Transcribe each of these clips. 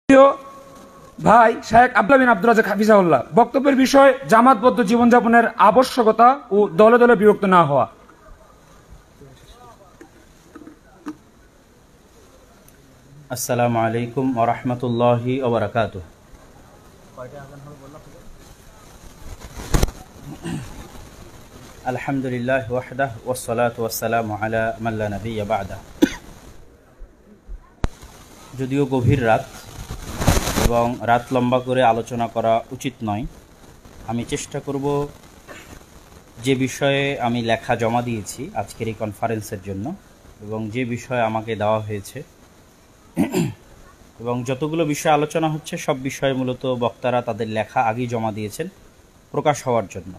ভাই শায়েখ আব্দুল্লাহ বিন আব্দুর রাজ্জাক হাফিজাহুল্লাহ বক্তব্যের বিষয় জামাতবদ্ধ জীবনযাপনের আবশ্যকতা ও দলে দলে বিভক্ত না হওয়া। আসসালামু আলাইকুম ওয়া রাহমাতুল্লাহি ওয়া বারাকাতুহু। আলহামদুলিল্লাহ ওয়াহদাহ ওয়াসসালাতু ওয়াসসালামু আলা মান লা নাবিয়্যা বা'দা। যদিও গভীর রাত এবং রাত লম্বা করে আলোচনা করা উচিত নয়, আমি চেষ্টা করব যে বিষয়ে আমি লেখা জমা দিয়েছি আজকের এই কনফারেন্সের জন্য এবং যে বিষয়ে আমাকে দেওয়া হয়েছে এবং যতগুলো বিষয় আলোচনা হচ্ছে সব বিষয়ে মূলত বক্তারা তাদের লেখা আগেই জমা দিয়েছেন প্রকাশ হওয়ার জন্য।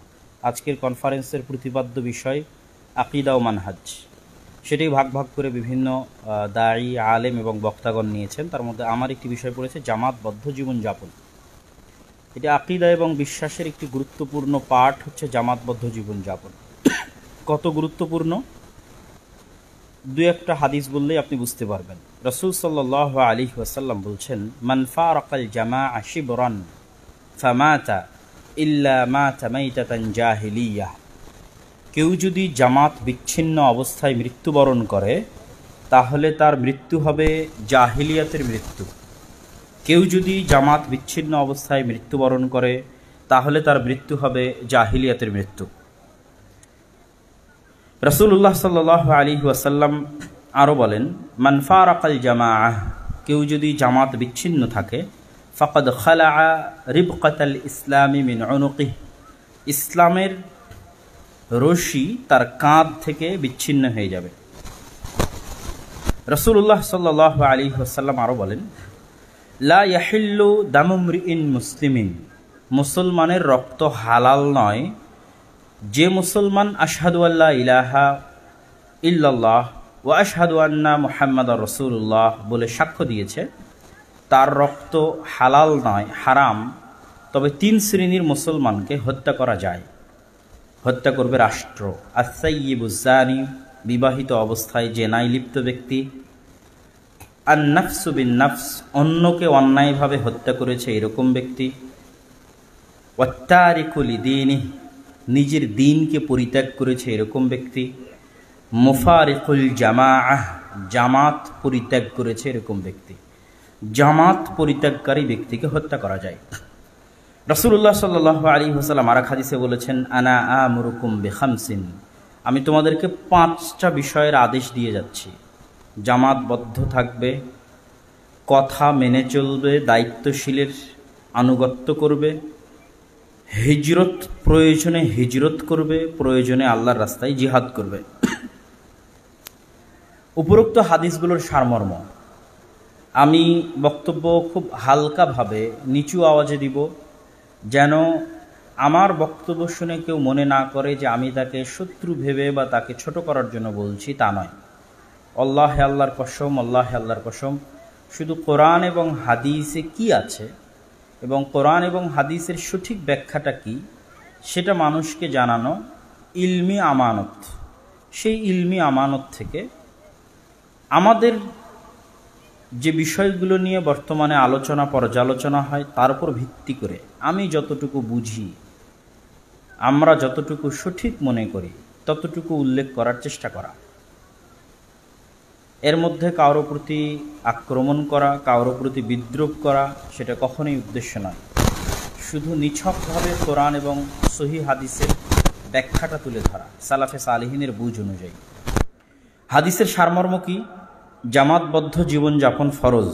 আজকের কনফারেন্সের প্রতিপাদ্য বিষয় আকিদা ও মানহাজ, সেটাই ভাগ ভাগ করে বিভিন্ন দায়ী আলেম এবং বক্তাগণ নিয়েছেন। তার মধ্যে আমার একটি বিষয় পড়েছে জামাতবদ্ধ জীবনযাপন। এটি আকিদা এবং বিশ্বাসের একটি গুরুত্বপূর্ণ পার্ট হচ্ছে জামাতবদ্ধ জীবনযাপন। কত গুরুত্বপূর্ণ দু একটা হাদিস বললেই আপনি বুঝতে পারবেন। রাসূল সাল্লাল্লাহু আলাইহি ওয়াসাল্লাম বলছেন, মান ফারাকাল জামাআ শিবরান ফামাতা ইল্লা মাতা মাইতাতান জাহিলিয়াহ। কেউ যদি জামাত বিচ্ছিন্ন অবস্থায় মৃত্যুবরণ করে তাহলে তার মৃত্যু হবে জাহিলিয়াতের মৃত্যু। কেউ যদি জামাত বিচ্ছিন্ন অবস্থায় মৃত্যুবরণ করে তাহলে তার মৃত্যু হবে জাহিলিয়াতের মৃত্যু। রাসূলুল্লাহ সাল্লাল্লাহু আলাইহি ওয়াসাল্লাম আরও বলেন, মান ফারাকাল জামাআহ, কেউ যদি জামাত বিচ্ছিন্ন থাকে, ফাকাদ খালাআ রিবকাতাল ইসলামি মিন উনুকিহ, ইসলামের রশি তার কাঁধ থেকে বিচ্ছিন্ন হয়ে যাবে। রাসূলুল্লাহ সাল্লাল্লাহু আলাইহি ওয়াসাল্লাম আরও বলেন, লা ইয়াহিল্লু দামু মরিইন মুসলিমিন, মুসলমানের রক্ত হালাল নয় যে মুসলমান আশহাদু আল্লা ইলাহা ইল্লাল্লাহ ওয়া আশহাদু আন্না মুহাম্মাদার রাসূলুল্লাহ বলে সাক্ষ্য দিয়েছে, তার রক্ত হালাল নয়, হারাম। তবে তিন শ্রেণীর মুসলমানকে হত্যা করা যায়। হত্যা করবে রাষ্ট্র, আস-সাইয়্যিবুজ জানি, বিবাহিত অবস্থায় জেনায় লিপ্ত ব্যক্তি, আন-নাফসু বিন-নাফস, অন্যকে অন্যায়ভাবে হত্যা করেছে এরকম ব্যক্তি, ওয়াত-তারিকু লিদীনিহি, নিজের দ্বীনকে পরিত্যাগ করেছে এরকম ব্যক্তি, মুফারিকুল জামাআহ, জামাত পরিত্যাগ করেছে এরকম ব্যক্তি। জামাত পরিত্যাগকারী ব্যক্তিকে হত্যা করা যায়। রাসূলুল্লাহ সাল্লাল্লাহু আলাইহি ওয়াসাল্লাম আরেক হাদিসে বলেছেন, আনা আমুরুকুম বিখামসিন, আমি তোমাদেরকে 5টা বিষয়ের আদেশ দিয়ে যাচ্ছি। জামাতবদ্ধ থাকবে, কথা মেনে চলবে, দায়িত্বশীলের আনুগত্য করবে, হিজরত প্রয়োজনে হিজরত করবে, প্রয়োজনে আল্লাহর রাস্তায় জিহাদ করবে। উপরোক্ত হাদিসগুলোর সারমর্ম আমি বক্তব্য খুব হালকাভাবে নিচু আওয়াজে দিব, যেন আমার বক্তব্য শুনে কেউ মনে না করে যে আমি তাকে শত্রু ভেবে বা তাকে ছোট করার জন্য বলছি, তা নয়। আল্লাহে আল্লাহর কসম, আল্লাহে আল্লাহর কসম, শুধু কোরআন এবং হাদিসে কি আছে এবং কোরআন এবং হাদিসের সঠিক ব্যাখ্যাটা কি সেটা মানুষকে জানানো ইলমি আমানত। সেই ইলমি আমানত থেকে আমাদের যে বিষয়গুলো নিয়ে বর্তমানে আলোচনা পর্যালোচনা হয় তার উপর ভিত্তি করে আমি যতটুকু বুঝি, আমরা যতটুকু সঠিক মনে করি ততটুকু উল্লেখ করার চেষ্টা করা। এর মধ্যে কারো প্রতি আক্রমণ করা, কারো প্রতি বিদ্রুপ করা সেটা কখনোই উদ্দেশ্য নয়। শুধু নিছকভাবে কোরআন এবং সহিহ হাদিসের ব্যাখ্যাটা তুলে ধরা, সালাফে সালেহিনের বুঝ অনুযায়ী। হাদিসের সারমর্ম কি? জামাতবদ্ধ জীবনযাপন ফরজ।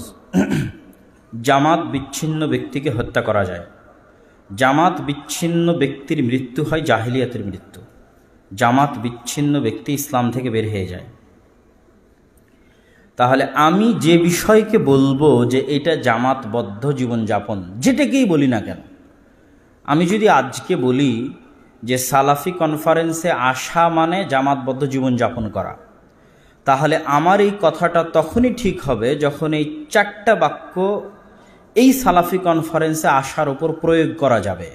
জামাত বিচ্ছিন্ন ব্যক্তিকে হত্যা করা যায়। জামাত বিচ্ছিন্ন ব্যক্তির মৃত্যু হয় জাহিলিয়াতের মৃত্যু। জামাত বিচ্ছিন্ন ব্যক্তি ইসলাম থেকে বের হয়ে যায়। তাহলে আমি যে বিষয়কে বলবো যে এটা জামাতবদ্ধ জীবনযাপন, যেটাকেই বলি না কেন, আমি যদি আজকে বলি যে সালাফি কনফারেন্সে আসা মানে জামাতবদ্ধ জীবনযাপন করা, তাহলে আমার এই কথাটা তখনই ঠিক হবে যখন এই 4টা বাক্য এই সালাফি কনফারেন্সে আসার উপর প্রয়োগ করা যাবে।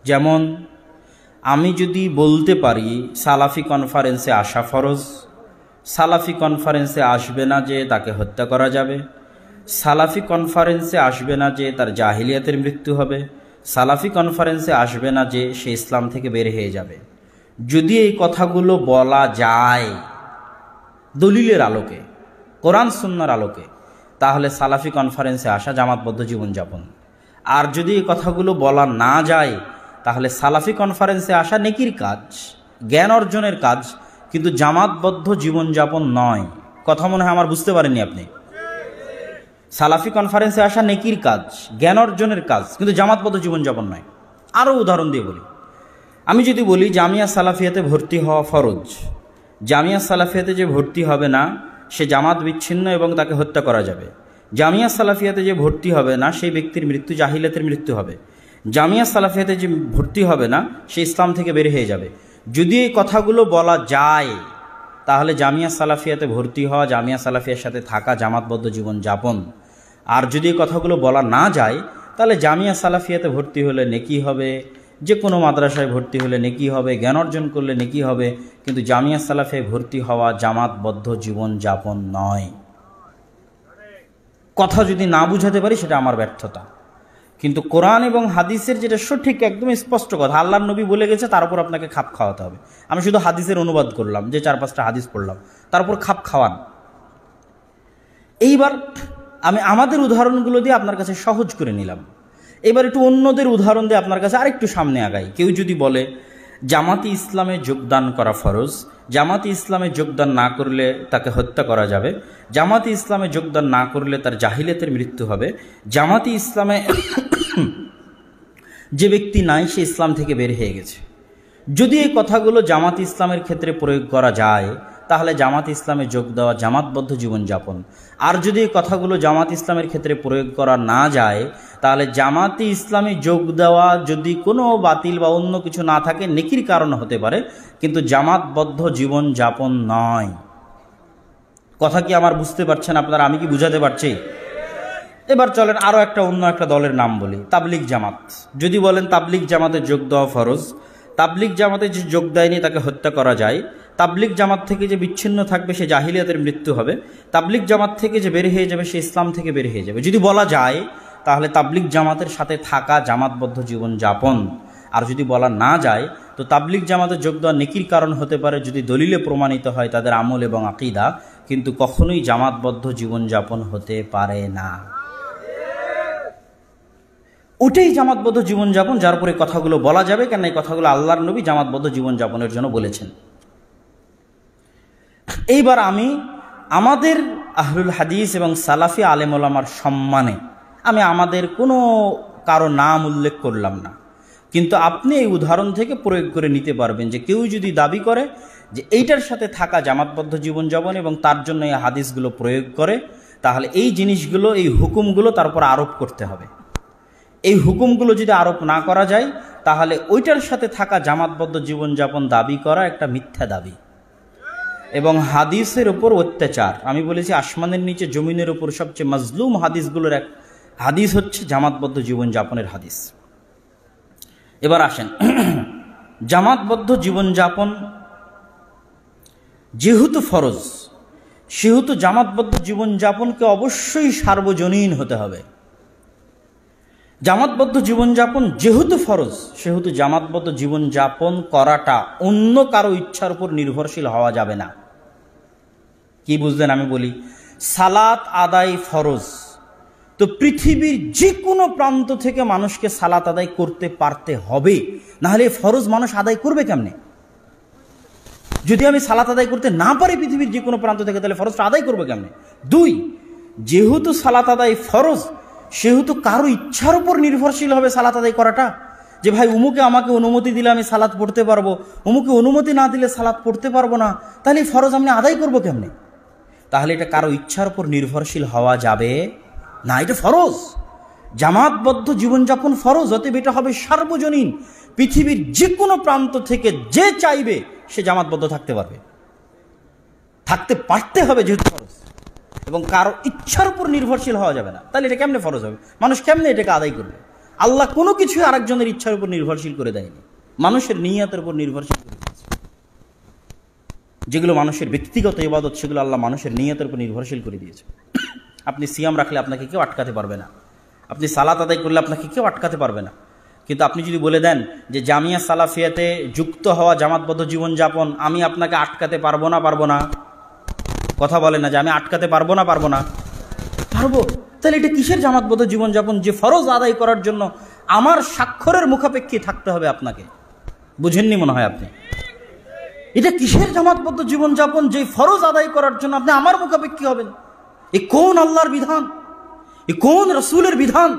যেমন আমি যদি বলতে পারি সালাফি কনফারেন্সে আসা ফরজ, সালাফি কনফারেন্সে আসবে না যে তাকে হত্যা করা যাবে, সালাফি কনফারেন্সে আসবে না যে তার জাহিলিয়াতের মৃত্যু হবে, সালাফি কনফারেন্সে আসবে না যে সে ইসলাম থেকে বের হয়ে যাবে। যদি এই কথাগুলো বলা যায় দলিলের আলোকে, কোরআন সুন্নাহর আলোকে, তাহলে সালাফি কনফারেন্সে আসা জামাতবদ্ধ জীবনযাপন। আর যদি এই কথাগুলো বলা না যায় তাহলে সালাফি কনফারেন্সে আসা নেকির কাজ, জ্ঞান অর্জনের কাজ, কিন্তু জামাতবদ্ধ জীবনযাপন নয়। কথা মনে হয় আমার বুঝতে পারেননি আপনি। সালাফি কনফারেন্সে আসা নেকির কাজ, জ্ঞান অর্জনের কাজ, কিন্তু জামাতবদ্ধ জীবনযাপন নয়। আরও উদাহরণ দিয়ে বলি, আমি যদি বলি জামিয়া সালাফিয়াতে ভর্তি হওয়া ফরজ, জামিয়া সালাফিয়াতে যে ভর্তি হবে না সে জামাত বিচ্ছিন্ন এবং তাকে হত্যা করা যাবে। জামিয়া সালাফিয়াতে যে ভর্তি হবে না সেই ব্যক্তির মৃত্যু জাহিলিয়াতের মৃত্যু হবে। জামিয়া সালাফিয়াতে যে ভর্তি হবে না সে ইসলাম থেকে বের হয়ে যাবে। যদি এই কথাগুলো বলা যায় তাহলে জামিয়া সালাফিয়াতে ভর্তি হওয়া, জামিয়া সালাফিয়ার সাথে থাকা জামাতবদ্ধ জীবনযাপন। আর যদি এই কথাগুলো বলা না যায় তাহলে জামিয়া সালাফিয়াতে ভর্তি হলে নেকি হবে, যে কোনো মাদ্রাসায় ভর্তি হলে নেকি হবে, জ্ঞান অর্জন করলে নেকি হবে, কিন্তু জামিয়া সালাফিয়ায় ভর্তি হওয়া জামাতবদ্ধ জীবনযাপন নয়। কথা যদি না বুঝাতে পারি সেটা আমার ব্যর্থতা, কিন্তু কোরআন এবং হাদিসের যেটা সঠিক একদম স্পষ্ট কথা, আল্লাহর নবী বলে গেছে, তার উপর আপনাকে খাপ খাওয়াতে হবে। আমি শুধু হাদিসের অনুবাদ করলাম, যে 4-5টা হাদিস পড়লাম, তার উপর খাপ খাওয়ান। এইবার আমি আমাদের উদাহরণগুলো দিয়ে আপনার কাছে সহজ করে নিলাম। এবার একটু অন্যদের উদাহরণ দিয়ে আপনার কাছে আরেকটু সামনে আগাই। কেউ যদি বলে জামাতি ইসলামে যোগদান করা ফরজ, জামাতি ইসলামে যোগদান না করলে তাকে হত্যা করা যাবে, জামাতি ইসলামে যোগদান না করলে তার জাহিলিয়াতের মৃত্যু হবে, জামাতি ইসলামে যে ব্যক্তি নাই সে ইসলাম থেকে বের হয়ে গেছে। যদি এই কথাগুলো জামাত ইসলামের ক্ষেত্রে প্রয়োগ করা যায় তাহলে জামাত ইসলামে যোগ দেওয়া জামাতবদ্ধ জীবনযাপন। আর যদি এই কথাগুলো জামাত ইসলামের ক্ষেত্রে প্রয়োগ করা না যায় তাহলে জামাতে ইসলামে যোগ দেওয়া যদি কোনো বাতিল বা অন্য কিছু না থাকে নেকির কারণ হতে পারে, কিন্তু জামাতবদ্ধ জীবনযাপন নয়। কথা কি আমার বুঝতে পারছেন আপনারা? আমি কি বুঝাতে পারছি? এবার চলেন আরও অন্য একটা দলের নাম বলি, তাবলিগ জামাত। যদি বলেন তাবলিগ জামাতে যোগ দেওয়া ফরজ, তাবলিগ জামাতে যে যোগ দেয়নি তাকে হত্যা করা যায়, তাবলিগ জামাত থেকে যে বিচ্ছিন্ন থাকবে সে জাহিলিয়াতের মৃত্যু হবে, তাবলিগ জামাত থেকে যে বের হয়ে যাবে সে ইসলাম থেকে বের হয়ে যাবে, যদি বলা যায় তাহলে তাবলিগ জামাতের সাথে থাকা জামাতবদ্ধ জীবনযাপন। আর যদি বলা না যায় তো তাবলিগ জামাতে যোগ দেওয়া নেকির কারণ হতে পারে যদি দলিলে প্রমাণিত হয় তাদের আমল এবং আকীদা, কিন্তু কখনোই জামাতবদ্ধ জীবনযাপন হতে পারে না। ওটাই জামাতবদ্ধ জীবনযাপন যার উপরে কথাগুলো বলা যাবে, কেন এই কথাগুলো আল্লাহর নবী জামাতবদ্ধ জীবনযাপনের জন্য বলেছেন। এইবার আমি আমাদের আহলুল হাদিস এবং সালাফি আলেম ওলামার সম্মানে আমি আমাদের কোনো কারো নাম উল্লেখ করলাম না, কিন্তু আপনি এই উদাহরণ থেকে প্রয়োগ করে নিতে পারবেন যে কেউ যদি দাবি করে যে এইটার সাথে থাকা জামাতবদ্ধ জীবনযাপন এবং তার জন্য এই হাদিসগুলো প্রয়োগ করে, তাহলে এই জিনিসগুলো, এই হুকুমগুলো তার উপর আরোপ করতে হবে। এই হুকুমগুলো যদি আরোপ না করা যায় তাহলে ওইটার সাথে থাকা জামাতবদ্ধ জীবনযাপন দাবি করা একটা মিথ্যা দাবি এবং হাদিসের উপর অত্যাচার। আমি বলেছি আসমানের নিচে জমিনের উপর সবচেয়ে মাজলুম হাদিসগুলোর এক হাদিস হচ্ছে জামাতবদ্ধ জীবনযাপনের হাদিস। এবার আসেন, জামাতবদ্ধ জীবনযাপন যেহেতু ফরজ সেহেতু জামাতবদ্ধ জীবনযাপনকে অবশ্যই সার্বজনীন হতে হবে। জামাতবদ্ধ জীবনযাপন যেহেতু ফরজ সেহেতু জামাতবদ্ধ জীবনযাপন করাটা অন্য কারো ইচ্ছার উপর নির্ভরশীল হওয়া যাবে না। কি বুঝলেন? আমি বলি সালাত আদায় ফরজ, তো পৃথিবীর যে কোনো প্রান্ত থেকে মানুষকে সালাত আদায় করতে পারতে হবে, নাহলে ফরজ মানুষ আদায় করবে কেমনে? যদি আমি সালাত আদায় করতে না পারি পৃথিবীর যে কোনো প্রান্ত থেকে, তাহলে ফরজটা আদায় করবে কেমনে? 2, যেহেতু সালাত আদায় ফরজ সেহেতু কারো ইচ্ছার উপর নির্ভরশীল হবে সালাত আদায় করাটা, যে ভাই উমুকে আমাকে অনুমতি দিলে আমি সালাত পড়তে পারবো, উমুকে অনুমতি না দিলে সালাত পড়তে পারবো না, তাহলে এই ফরজ আমি আদায় করবো কেমনে? তাহলে এটা কারো ইচ্ছার উপর নির্ভরশীল হওয়া যাবে না, এটা ফরজ। জামাতবদ্ধ জীবনযাপন ফরজ, অতএব এটা হবে সার্বজনীন। পৃথিবীর যে কোনো প্রান্ত থেকে যে চাইবে সে জামাতবদ্ধ থাকতে পারবে, থাকতে পারতে হবে যেহেতু ফরজ, এবং কারো ইচ্ছার উপর নির্ভরশীল হওয়া যাবে না। তাহলে এটা কেমনে ফরজ হবে? মানুষ কেমনে এটাকে আদায় করবে? আল্লাহ কোনো কিছুই আরেকজনের ইচ্ছার উপর নির্ভরশীল করে দেয়নি, মানুষের নিয়তের উপর নির্ভরশীল করে দিয়েছে। যেগুলো মানুষের ব্যক্তিগত ইবাদত সেগুলো আল্লাহ মানুষের নিয়তের উপর নির্ভরশীল করে দিয়েছে। আপনি সিয়াম রাখলে আপনাকে কেউ আটকাতে পারবে না, আপনি সালাত আদায় করলে আপনাকে কেউ আটকাতে পারবে না। কিন্তু আপনি যদি বলে দেন যে জামিয়া সালাফিয়াতে যুক্ত হওয়া জামাতবদ্ধ জীবনযাপন আমি আপনাকে আটকাতে পারবো না, কথা বলে না যে আমি আটকাতে পারবো না, পারবো, তাহলে এটা কিসের জামাতবদ্ধ জীবনযাপন যে ফরজ আদায় করার জন্য আমার স্বাক্ষরের মুখাপেক্ষী থাকতে হবে আপনাকে? বুঝেননি মনে হয় আপনি। এটা কিসের জামাতবদ্ধ জীবনযাপন যে ফরজ আদায় করার জন্য আপনি আমার মুখাপেক্ষী হবেন? এ কোন আল্লাহর বিধান, এ কোন রসুলের বিধান?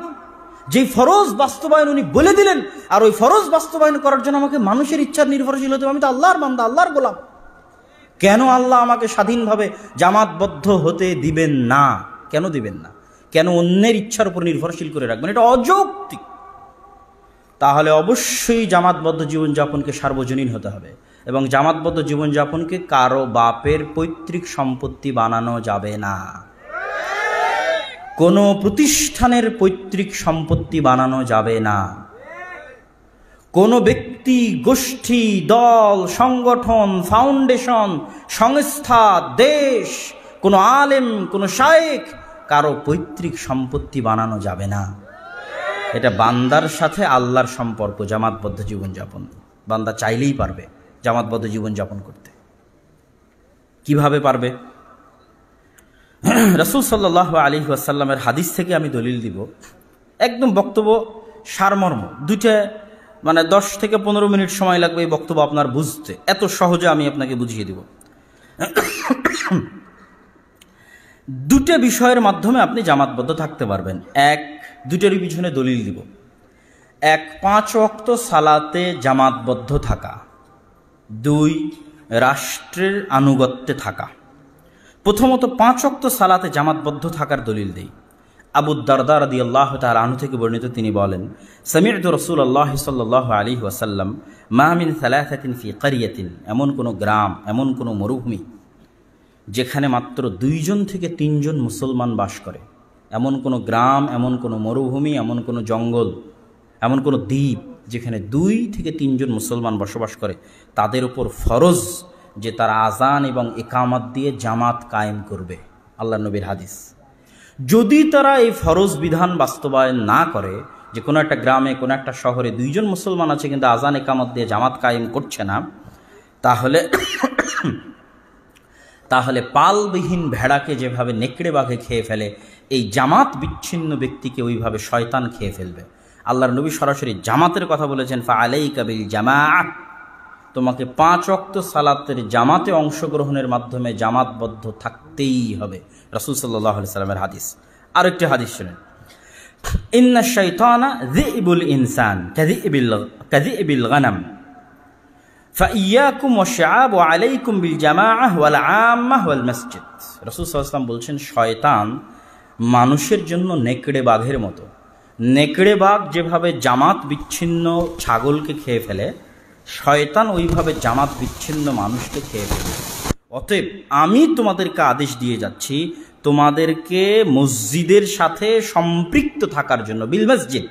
যে ফরজ বাস্তবায়ন উনি বলে দিলেন, আর ওই ফরজ বাস্তবায়ন করার জন্য আমাকে মানুষের ইচ্ছার নির্ভরশীল হতে হবে? আমি তো আল্লাহর বান্দা, আল্লাহর গোলাম। কেন আল্লাহ আমাকে স্বাধীনভাবে জামাতবদ্ধ হতে দিবেন না? কেন দিবেন না? কেন অন্যের ইচ্ছার উপর নির্ভরশীল করে রাখবেন? এটা অযৌক্তিক। তাহলে অবশ্যই জামাতবদ্ধ জীবনযাপনকে সার্বজনীন হতে হবে, এবং জামাতবদ্ধ জীবনযাপনকে কারো বাপের পৈতৃক সম্পত্তি বানানো যাবে না, কোনো প্রতিষ্ঠানের পৈতৃক সম্পত্তি বানানো যাবে না, কোনো ব্যক্তি, গোষ্ঠী, দল, সংগঠন, ফাউন্ডেশন, সংস্থা, দেশ, কোনো আলেম, কোনো শায়েখ কারো পৈতৃক সম্পত্তি বানানো যাবে না। এটা বান্দার সাথে আল্লাহর সম্পর্ক জামাতবদ্ধ জীবনযাপন। বান্দা চাইলেই পারবে জামাতবদ্ধ জীবনযাপন করতে। কিভাবে পারবে? রাসূল সাল্লাল্লাহু আলাইহি ওয়াসাল্লামের হাদিস থেকে আমি দলিল দিব, একদম বক্তব্য সারমর্ম, দুইটা 10 থেকে 15 মিনিট সময় লাগবে এই বক্তব্য আপনার বুঝতে, এত সহজে আমি আপনাকে বুঝিয়ে দিব। দুটো বিষয়ের মাধ্যমে আপনি জামাতবদ্ধ থাকতে পারবেন। এক, দুটোরই পিছনে দলিল দিব। এক, 5 ওয়াক্ত সালাতে জামাতবদ্ধ থাকা। 2, রাষ্ট্রের আনুগত্যে থাকা। প্রথমত 5 ওয়াক্ত সালাতে জামাতবদ্ধ থাকার দলিল দেই। আবু দারদা রাদিয়াল্লাহু তাআলা আনহু থেকে বর্ণিত, তিনি বলেন, সামি'তু রাসূলুল্লাহ সাল্লাল্লাহু আলাইহি ওয়াসাল্লাম মা মিন সালাসাতিন ফি ক্বরিয়াতিন, এমন কোন গ্রাম, এমন কোন মরুভূমি যেখানে মাত্র 2 জন থেকে 3 জন মুসলমান বাস করে, এমন কোন গ্রাম, এমন কোন মরুভূমি, এমন কোন জঙ্গল, এমন কোন দ্বীপ যেখানে 2 থেকে 3 জন মুসলমান বসবাস করে, তাদের উপর ফরজ যে তারা আজান এবং ইকামত দিয়ে জামাত কায়েম করবে। আল্লাহর নবীর হাদিস। যদি তারা এই ফরজ বিধান বাস্তবায়ন না করে, যে কোনো একটা গ্রামে, কোনো একটা শহরে 2 জন মুসলমান আছে কিন্তু আজান ইকামত দিয়ে জামাত কায়েম করছে না, তাহলে পালবিহীন ভেড়াকে যেভাবে নেকড়ে বাঘে খেয়ে ফেলে, এই জামাত বিচ্ছিন্ন ব্যক্তিকে ওইভাবে শয়তান খেয়ে ফেলবে। আল্লাহর নবী সরাসরি জামাতের কথা বলেছেন, ফাআলাইকা বিল জামাআহ, তোমাকে 5 ওয়াক্ত সালাতের জামাতে অংশগ্রহণের মাধ্যমে জামাতবদ্ধ থাকতেই হবে। রাসূল সাল্লাল্লাহু আলাইহি সাল্লামের হাদিস। আরেকটি হাদিস শুনেন, ইন্না শাইতানা যিবুল ইনসান কাযিবিল গানাম ফাইয়াকুম ওয়াশআব ওয়া আলাইকুম বিল জামাআহ ওয়াল আম্মাহ ওয়াল মসজিদ। রাসূল সাল্লাল্লাহু আলাইহি ওয়াসাল্লাম বলছেন, শয়তান মানুষের জন্য নেকড়ে বাঘের মতো। নেকড়ে বাঘ যেভাবে জামাত বিচ্ছিন্ন ছাগলকে খেয়ে ফেলে, শয়তান ওইভাবে জামাত বিচ্ছিন্ন মানুষকে খেয়ে ফেলে। অতএব আমি তোমাদেরকে আদেশ দিয়ে যাচ্ছি, তোমাদেরকে মসজিদের সাথে সম্পৃক্ত থাকার জন্য, বিল মসজিদ,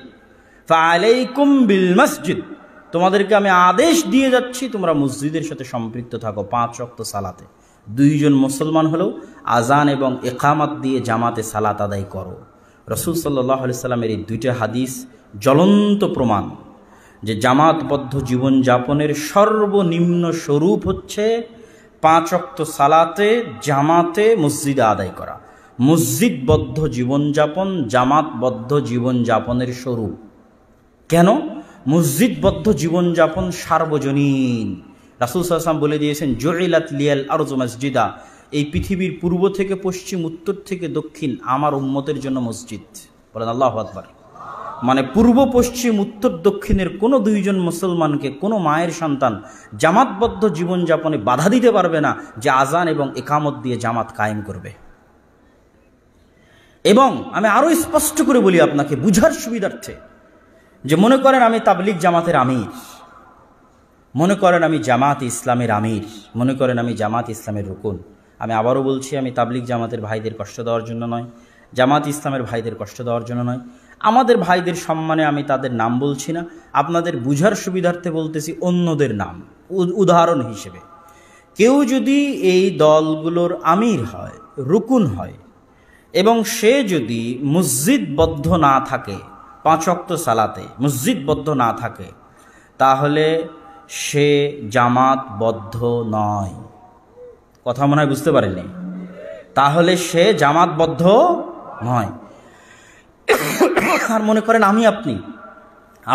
ফাআলাইকুম বিল মসজিদ, তোমাদেরকে আমি আদেশ দিয়ে যাচ্ছি তোমরা মসজিদের সাথে সম্পৃক্ত থাকো 5 ওয়াক্ত সালাতে। 2 জন মুসলমান হলেও আজান এবং ইকামত দিয়ে জামাতে সালাত আদায় করো। রাসূল সাল্লাল্লাহু আলাইহি সাল্লামের এই 2টা হাদিস জ্বলন্ত প্রমাণ যে জামাতবদ্ধ জীবনযাপনের সর্বনিম্ন স্বরূপ হচ্ছে 5 ওয়াক্ত সালাতে জামাতে মসজিদে আদায় করা। মসজিদবদ্ধ জীবনযাপন জামাতবদ্ধ জীবনযাপনের স্বরূপ। কেন? মসজিদবদ্ধ জীবনযাপন সার্বজনীন। রাসূল সাল্লাল্লাহু আলাইহি ওয়াসাল্লাম বলে দিয়েছেন, জুইলাত লিয়াল আরজু মসজিদা, এই পৃথিবীর পূর্ব থেকে পশ্চিম, উত্তর থেকে দক্ষিণ আমার উম্মতের জন্য মসজিদ। বলেন আল্লাহু আকবার। মানে পূর্ব পশ্চিম উত্তর দক্ষিণের কোনো 2 জন মুসলমানকে কোনো মায়ের সন্তান জামাতবদ্ধ জীবনযাপনে বাধা দিতে পারবে না যে আজান এবং ইকামত দিয়ে জামাত কায়েম করবে। এবং আমি আরো স্পষ্ট করে বলি আপনাকে বুঝার সুবিধার্থে, যে মনে করেন আমি তাবলিগ জামাতের আমির, মনে করেন আমি জামাত ইসলামের আমির, মনে করেন আমি জামাত ইসলামের রুকুন। আমি আবারও বলছি, আমি তাবলিগ জামাতের ভাইদের কষ্ট দেওয়ার জন্য নয়, জামাত ইসলামের ভাইদের কষ্ট দেওয়ার জন্য নয়, আমাদের ভাইদের সম্মানে আমি তাদের নাম বলছি না, আপনাদের বুঝার সুবিধার্থে বলতেছি অন্যদের নাম উদাহরণ হিসেবে। কেউ যদি এই দলগুলোর আমির হয়, রুকুন হয়, এবং সে যদি মসজিদবদ্ধ না থাকে, 5 ওয়াক্ত সালাতে মসজিদবদ্ধ না থাকে, তাহলে সে জামাতবদ্ধ নয়। কথা মনে হয় বুঝতে পারেনি? তাহলে সে জামাতবদ্ধ নয়। আর মনে করেন আমি আপনি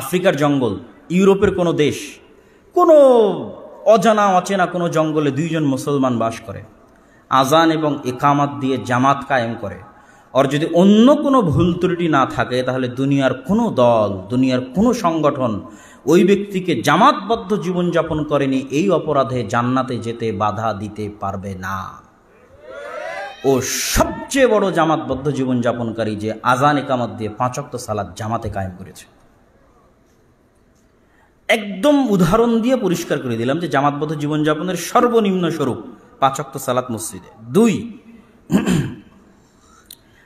আফ্রিকার জঙ্গল, ইউরোপের কোনো দেশ, কোনো অজানা অচেনা কোনো জঙ্গলে 2 জন মুসলমান বাস করে, আজান এবং ইকামাত দিয়ে জামাত কায়েম করে। আর যদি অন্য কোনো ভুল ত্রুটি না থাকে, তাহলে দুনিয়ার কোনো দল, দুনিয়ার কোনো সংগঠন ওই ব্যক্তিকে জামাতবদ্ধ জীবনযাপন করেনি এই অপরাধে জান্নাতে যেতে বাধা দিতে পারবে না। ও সবচেয়ে বড় জামাতবদ্ধ জীবনযাপনকারী যে আজান ইকামত দিয়ে 5 ওয়াক্ত সালাত জামাতে কায়েম করেছে। একদম উদাহরণ দিয়ে পরিষ্কার করে দিলাম যে জামাতবদ্ধ জীবনযাপনের সর্বনিম্ন স্বরূপ 5 ওয়াক্ত সালাত মসজিদে। 2,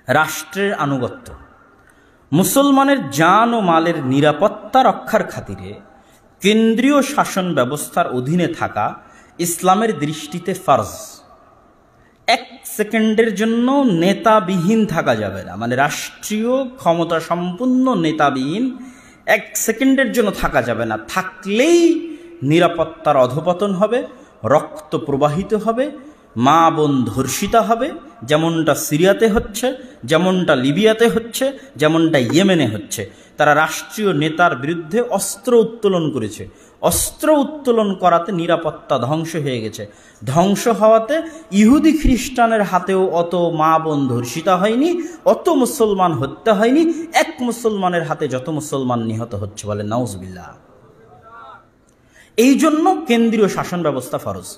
রাষ্ট্রের আনুগত্য। মুসলমানের জান ও মালের নিরাপত্তা রক্ষার খাতিরে কেন্দ্রীয় শাসন ব্যবস্থার অধীনে থাকা ইসলামের দৃষ্টিতে ফরজ। 1 সেকেন্ডের জন্য নেতাবিহীন থাকা যাবে না, মানে রাষ্ট্রীয় ক্ষমতা সম্পন্ন নেতাবিহীন 1 সেকেন্ডের জন্য থাকা যাবে না। থাকলেই নিরাপত্তার অধপতন হবে, রক্ত প্রবাহিত হবে, মা বোন ধর্ষিতা হবে, যেমনটা সিরিয়াতে হচ্ছে, যেমনটা লিবিয়াতে হচ্ছে, যেমনটা ইয়েমেনে হচ্ছে। তারা রাষ্ট্রীয় নেতার বিরুদ্ধে অস্ত্র উত্তোলন করেছে। অস্ত্র উত্তোলন করাতে নিরাপত্তা ধ্বংস হয়ে গেছে। ধ্বংস হওয়াতে ইহুদি খ্রিস্টানের হাতেও অত মা বোন ধর্ষিতা হয়নি, অত মুসলমান হত্যা হয়নি। 1 মুসলমানের হাতে যত মুসলমান নিহত হচ্ছে, বলে নাউজুবিল্লাহ। এই জন্য কেন্দ্রীয় শাসন ব্যবস্থা ফরজ।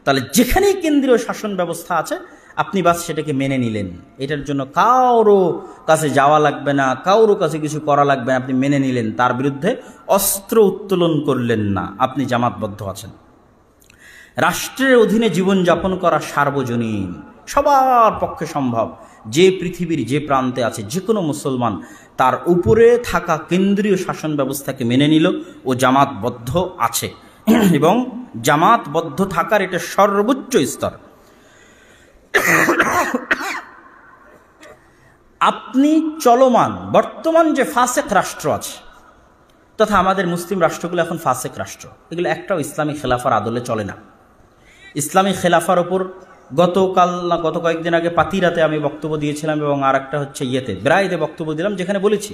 তাহলে যেখানেই কেন্দ্রীয় শাসন ব্যবস্থা আছে, আপনি বাস সেটাকে মেনে নিলেন, এটার জন্য কারো কাছে যাওয়া লাগবে না, কারো কাছে কিছু করা লাগবে না, আপনি মেনে নিলেন, তার বিরুদ্ধে অস্ত্র উত্তোলন করলেন না, আপনি জামাতবদ্ধ আছেন। রাষ্ট্রের অধীনে জীবনযাপন করা সার্বজনীন, সবার পক্ষে সম্ভব। যে পৃথিবীর যে প্রান্তে আছে যে কোনো মুসলমান তার উপরে থাকা কেন্দ্রীয় শাসন ব্যবস্থাকে মেনে নিল, ও জামাতবদ্ধ আছে। এবং জামাতবদ্ধ থাকার এটা সর্বোচ্চ স্তর। আপনি চলমান বর্তমান যে ফাসেক রাষ্ট্র আছে, তথা আমাদের মুসলিম রাষ্ট্রগুলো এখন ফাসেক রাষ্ট্র, এগুলো একটাও ইসলামী খেলাফার আদলে চলে না। ইসলামী খেলাফার ওপর গতকাল না গত কয়েকদিন আগে পাতিরাতে আমি বক্তব্য দিয়েছিলাম, এবং আর একটা হচ্ছে ব্রাইদে বক্তব্য দিলাম, যেখানে বলেছি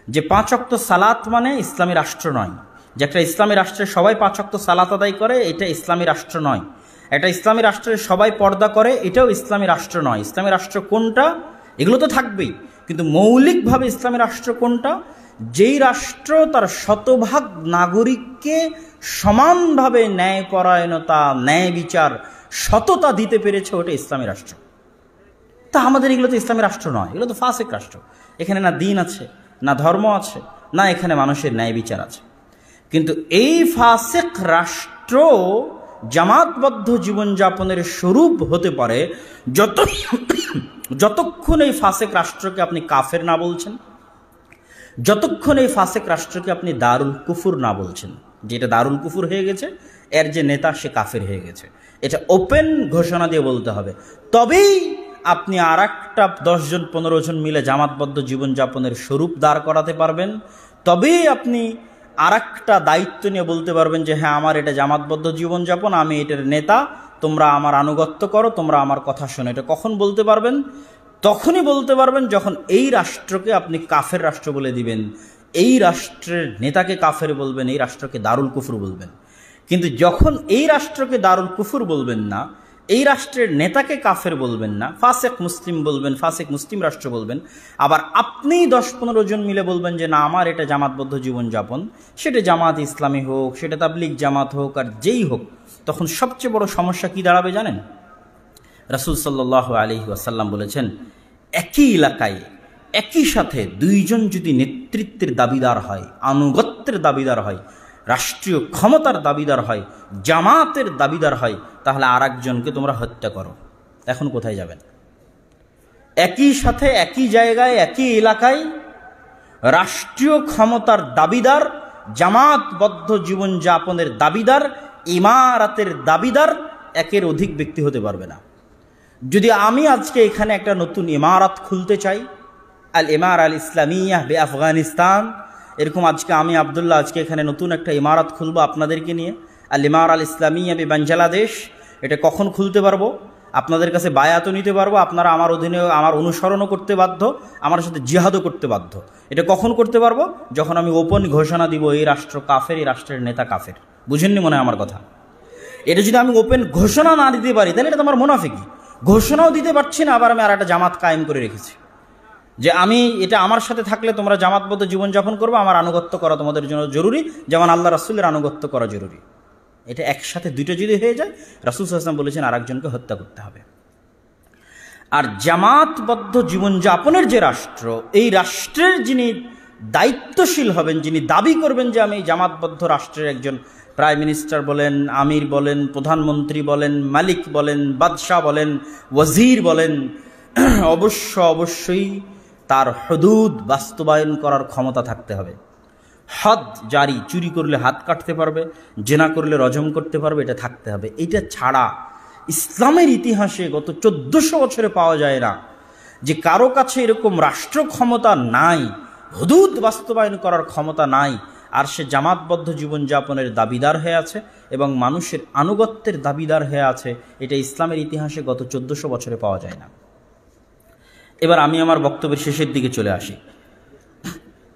যে 5 ওয়াক্ত সালাত মানে ইসলামী রাষ্ট্র নয়। যে একটা ইসলামী রাষ্ট্রে সবাই 5 ওয়াক্ত সালাত আদায় করে, এটা ইসলামী রাষ্ট্র নয়। একটা ইসলামী রাষ্ট্রে সবাই পর্দা করে, এটাও ইসলামী রাষ্ট্র নয়। ইসলামী রাষ্ট্র কোনটা? এগুলো তো থাকবেই, কিন্তু মৌলিকভাবে ইসলামী রাষ্ট্র কোনটা? যেই রাষ্ট্র তার শতভাগ নাগরিককে সমানভাবে ন্যায়পরায়ণতা, ন্যায় বিচার, সততা দিতে পেরেছে, ওটা ইসলামী রাষ্ট্র। তা আমাদের এগুলো তো ইসলামী রাষ্ট্র নয়, এগুলো তো ফাসেক রাষ্ট্র। এখানে না দিন আছে, না ধর্ম আছে, না এখানে মানুষের ন্যায় বিচার আছে। কিন্তু এই ফাসেক রাষ্ট্র জামাতবদ্ধ জীবনযাপনের স্বরূপ হতে পারে যতক্ষণ এই ফাসেক রাষ্ট্রকে আপনি কাফের না বলছেন, যতক্ষণ এই ফাসেক রাষ্ট্রকে আপনি দারুল কুফুর না বলছেন, যেটা দারুল কুফুর হয়ে গেছে, এর যে নেতা সে কাফের হয়ে গেছে, এটা ওপেন ঘোষণা দিয়ে বলতে হবে। তবেই আপনি আর একটা 10 জন 15 জন মিলে জামাতবদ্ধ জীবনযাপনের স্বরূপ দাঁড় করাতে পারবেন। তবেই আপনি আর একটা দায়িত্ব নিয়ে বলতে পারবেন যে হ্যাঁ, আমার এটা জামাতবদ্ধ জীবনযাপন, আমি এটার নেতা, তোমরা আমার আনুগত্য করো, তোমরা আমার কথা শোনো। এটা কখন বলতে পারবেন? তখনই বলতে পারবেন যখন এই রাষ্ট্রকে আপনি কাফের রাষ্ট্র বলে দিবেন, এই রাষ্ট্রের নেতাকে কাফের বলবেন, এই রাষ্ট্রকে দারুল কুফর বলবেন। কিন্তু যখন এই রাষ্ট্রকে দারুল কুফর বলবেন না, এই রাষ্ট্রের নেতাকে কাফের বলবেন না, ফাসেক মুসলিম বলবেন, ফাসেক মুসলিম রাষ্ট্র বলবেন, আবার আপনি 10-15 জন মিলে বলবেন যে না, আমার এটা জামাতবদ্ধ জীবনযাপন, সেটা জামাত ইসলামী হোক, সেটা তাবলিগ জামাত হোক, আর যেই হোক, তখন সবচেয়ে বড় সমস্যা কি দাঁড়াবে জানেন? রাসূল সাল্লাল্লাহু আলাইহি ওয়াসাল্লাম বলেছেন, একই এলাকায় একই সাথে 2 জন যদি নেতৃত্বের দাবিদার হয়, আনুগত্যের দাবিদার হয়, রাষ্ট্রীয় ক্ষমতার দাবিদার হয়, জামাতের দাবিদার হয়, তাহলে আর একজনকে তোমরা হত্যা করো। এখন কোথায় যাবেন? একই সাথে একই জায়গায় একই এলাকায় রাষ্ট্রীয় ক্ষমতার দাবিদার, জামাতবদ্ধ জীবনযাপনের দাবিদার, ইমারাতের দাবিদার একের অধিক ব্যক্তি হতে পারবে না। যদি আমি আজকে এখানে একটা নতুন ইমারত খুলতে চাই, আল ইমার আল ইসলামিয়া বে আফগানিস্তান, এরকম আজকে আমি আবদুল্লাহ আজকে এখানে নতুন একটা ইমারত খুলবো আপনাদেরকে নিয়ে, আল ইমার আল ইসলামিয়া বে বাংলাদেশ, এটা কখন খুলতে পারবো? আপনাদের কাছে বায়াতও নিতে পারবো, আপনারা আমার অধীনে আমার অনুসরণও করতে বাধ্য, আমার সাথে জিহাদও করতে বাধ্য। এটা কখন করতে পারবো? যখন আমি ওপেন ঘোষণা দিব এই রাষ্ট্র কাফের, এই রাষ্ট্রের নেতা কাফের। বুঝেননি মনে হয় আমার কথা? এটা যদি আমি ওপেন ঘোষণা না দিতে পারি তাহলে এটা তো আমার মুনাফিকি। ঘোষণাও দিতে পারছি না, আবার আমি আর একটা জামাত কায়েম করে রেখেছি যে আমি এটা আমার সাথে থাকলে তোমরা জামাতবদ্ধ জীবনযাপন করবো, আমার আনুগত্য করা তোমাদের জন্য জরুরি, যেমন আল্লাহ রাসূলের আনুগত্য করা জরুরি। এটা একসাথে দুটো যদি হয়ে যায়, রাসূল সাল্লাল্লাহু আলাইহি ওয়াসাল্লাম বলেছেন আরেকজনকে হত্যা করতে হবে। আর জামাতবদ্ধ জীবনযাপনের যে রাষ্ট্র, এই রাষ্ট্রের যিনি দায়িত্বশীল হবেন, যিনি দাবি করবেন যে আমি জামাতবদ্ধ রাষ্ট্রের একজন প্রাইম মিনিস্টার বলেন, আমির বলেন, প্রধানমন্ত্রী বলেন, মালিক বলেন, বাদশাহ বলেন, ওয়াজির বলেন, অবশ্যই তার হুদুদ বাস্তবায়ন করার ক্ষমতা থাকতে হবে। হদ জারি, চুরি করলে হাত কাটতে পারবে, জেনা করলে রজম করতে পারবে, এটা থাকতে হবে। এটা ছাড়া ইসলামের ইতিহাসে গত 1400 বছরে পাওয়া যায় না যে কারো কাছে এরকম রাষ্ট্র ক্ষমতা নাই, হুদুদ বাস্তবায়ন করার ক্ষমতা নাই, আর সে জামাতবদ্ধ জীবনযাপনের দাবিদার হয়ে আছে এবং মানুষের আনুগত্যের দাবিদার হয়ে আছে। এটা ইসলামের ইতিহাসে গত 1400 বছরে পাওয়া যায় না। এবার আমি আমার বক্তব্যের শেষের দিকে চলে আসি।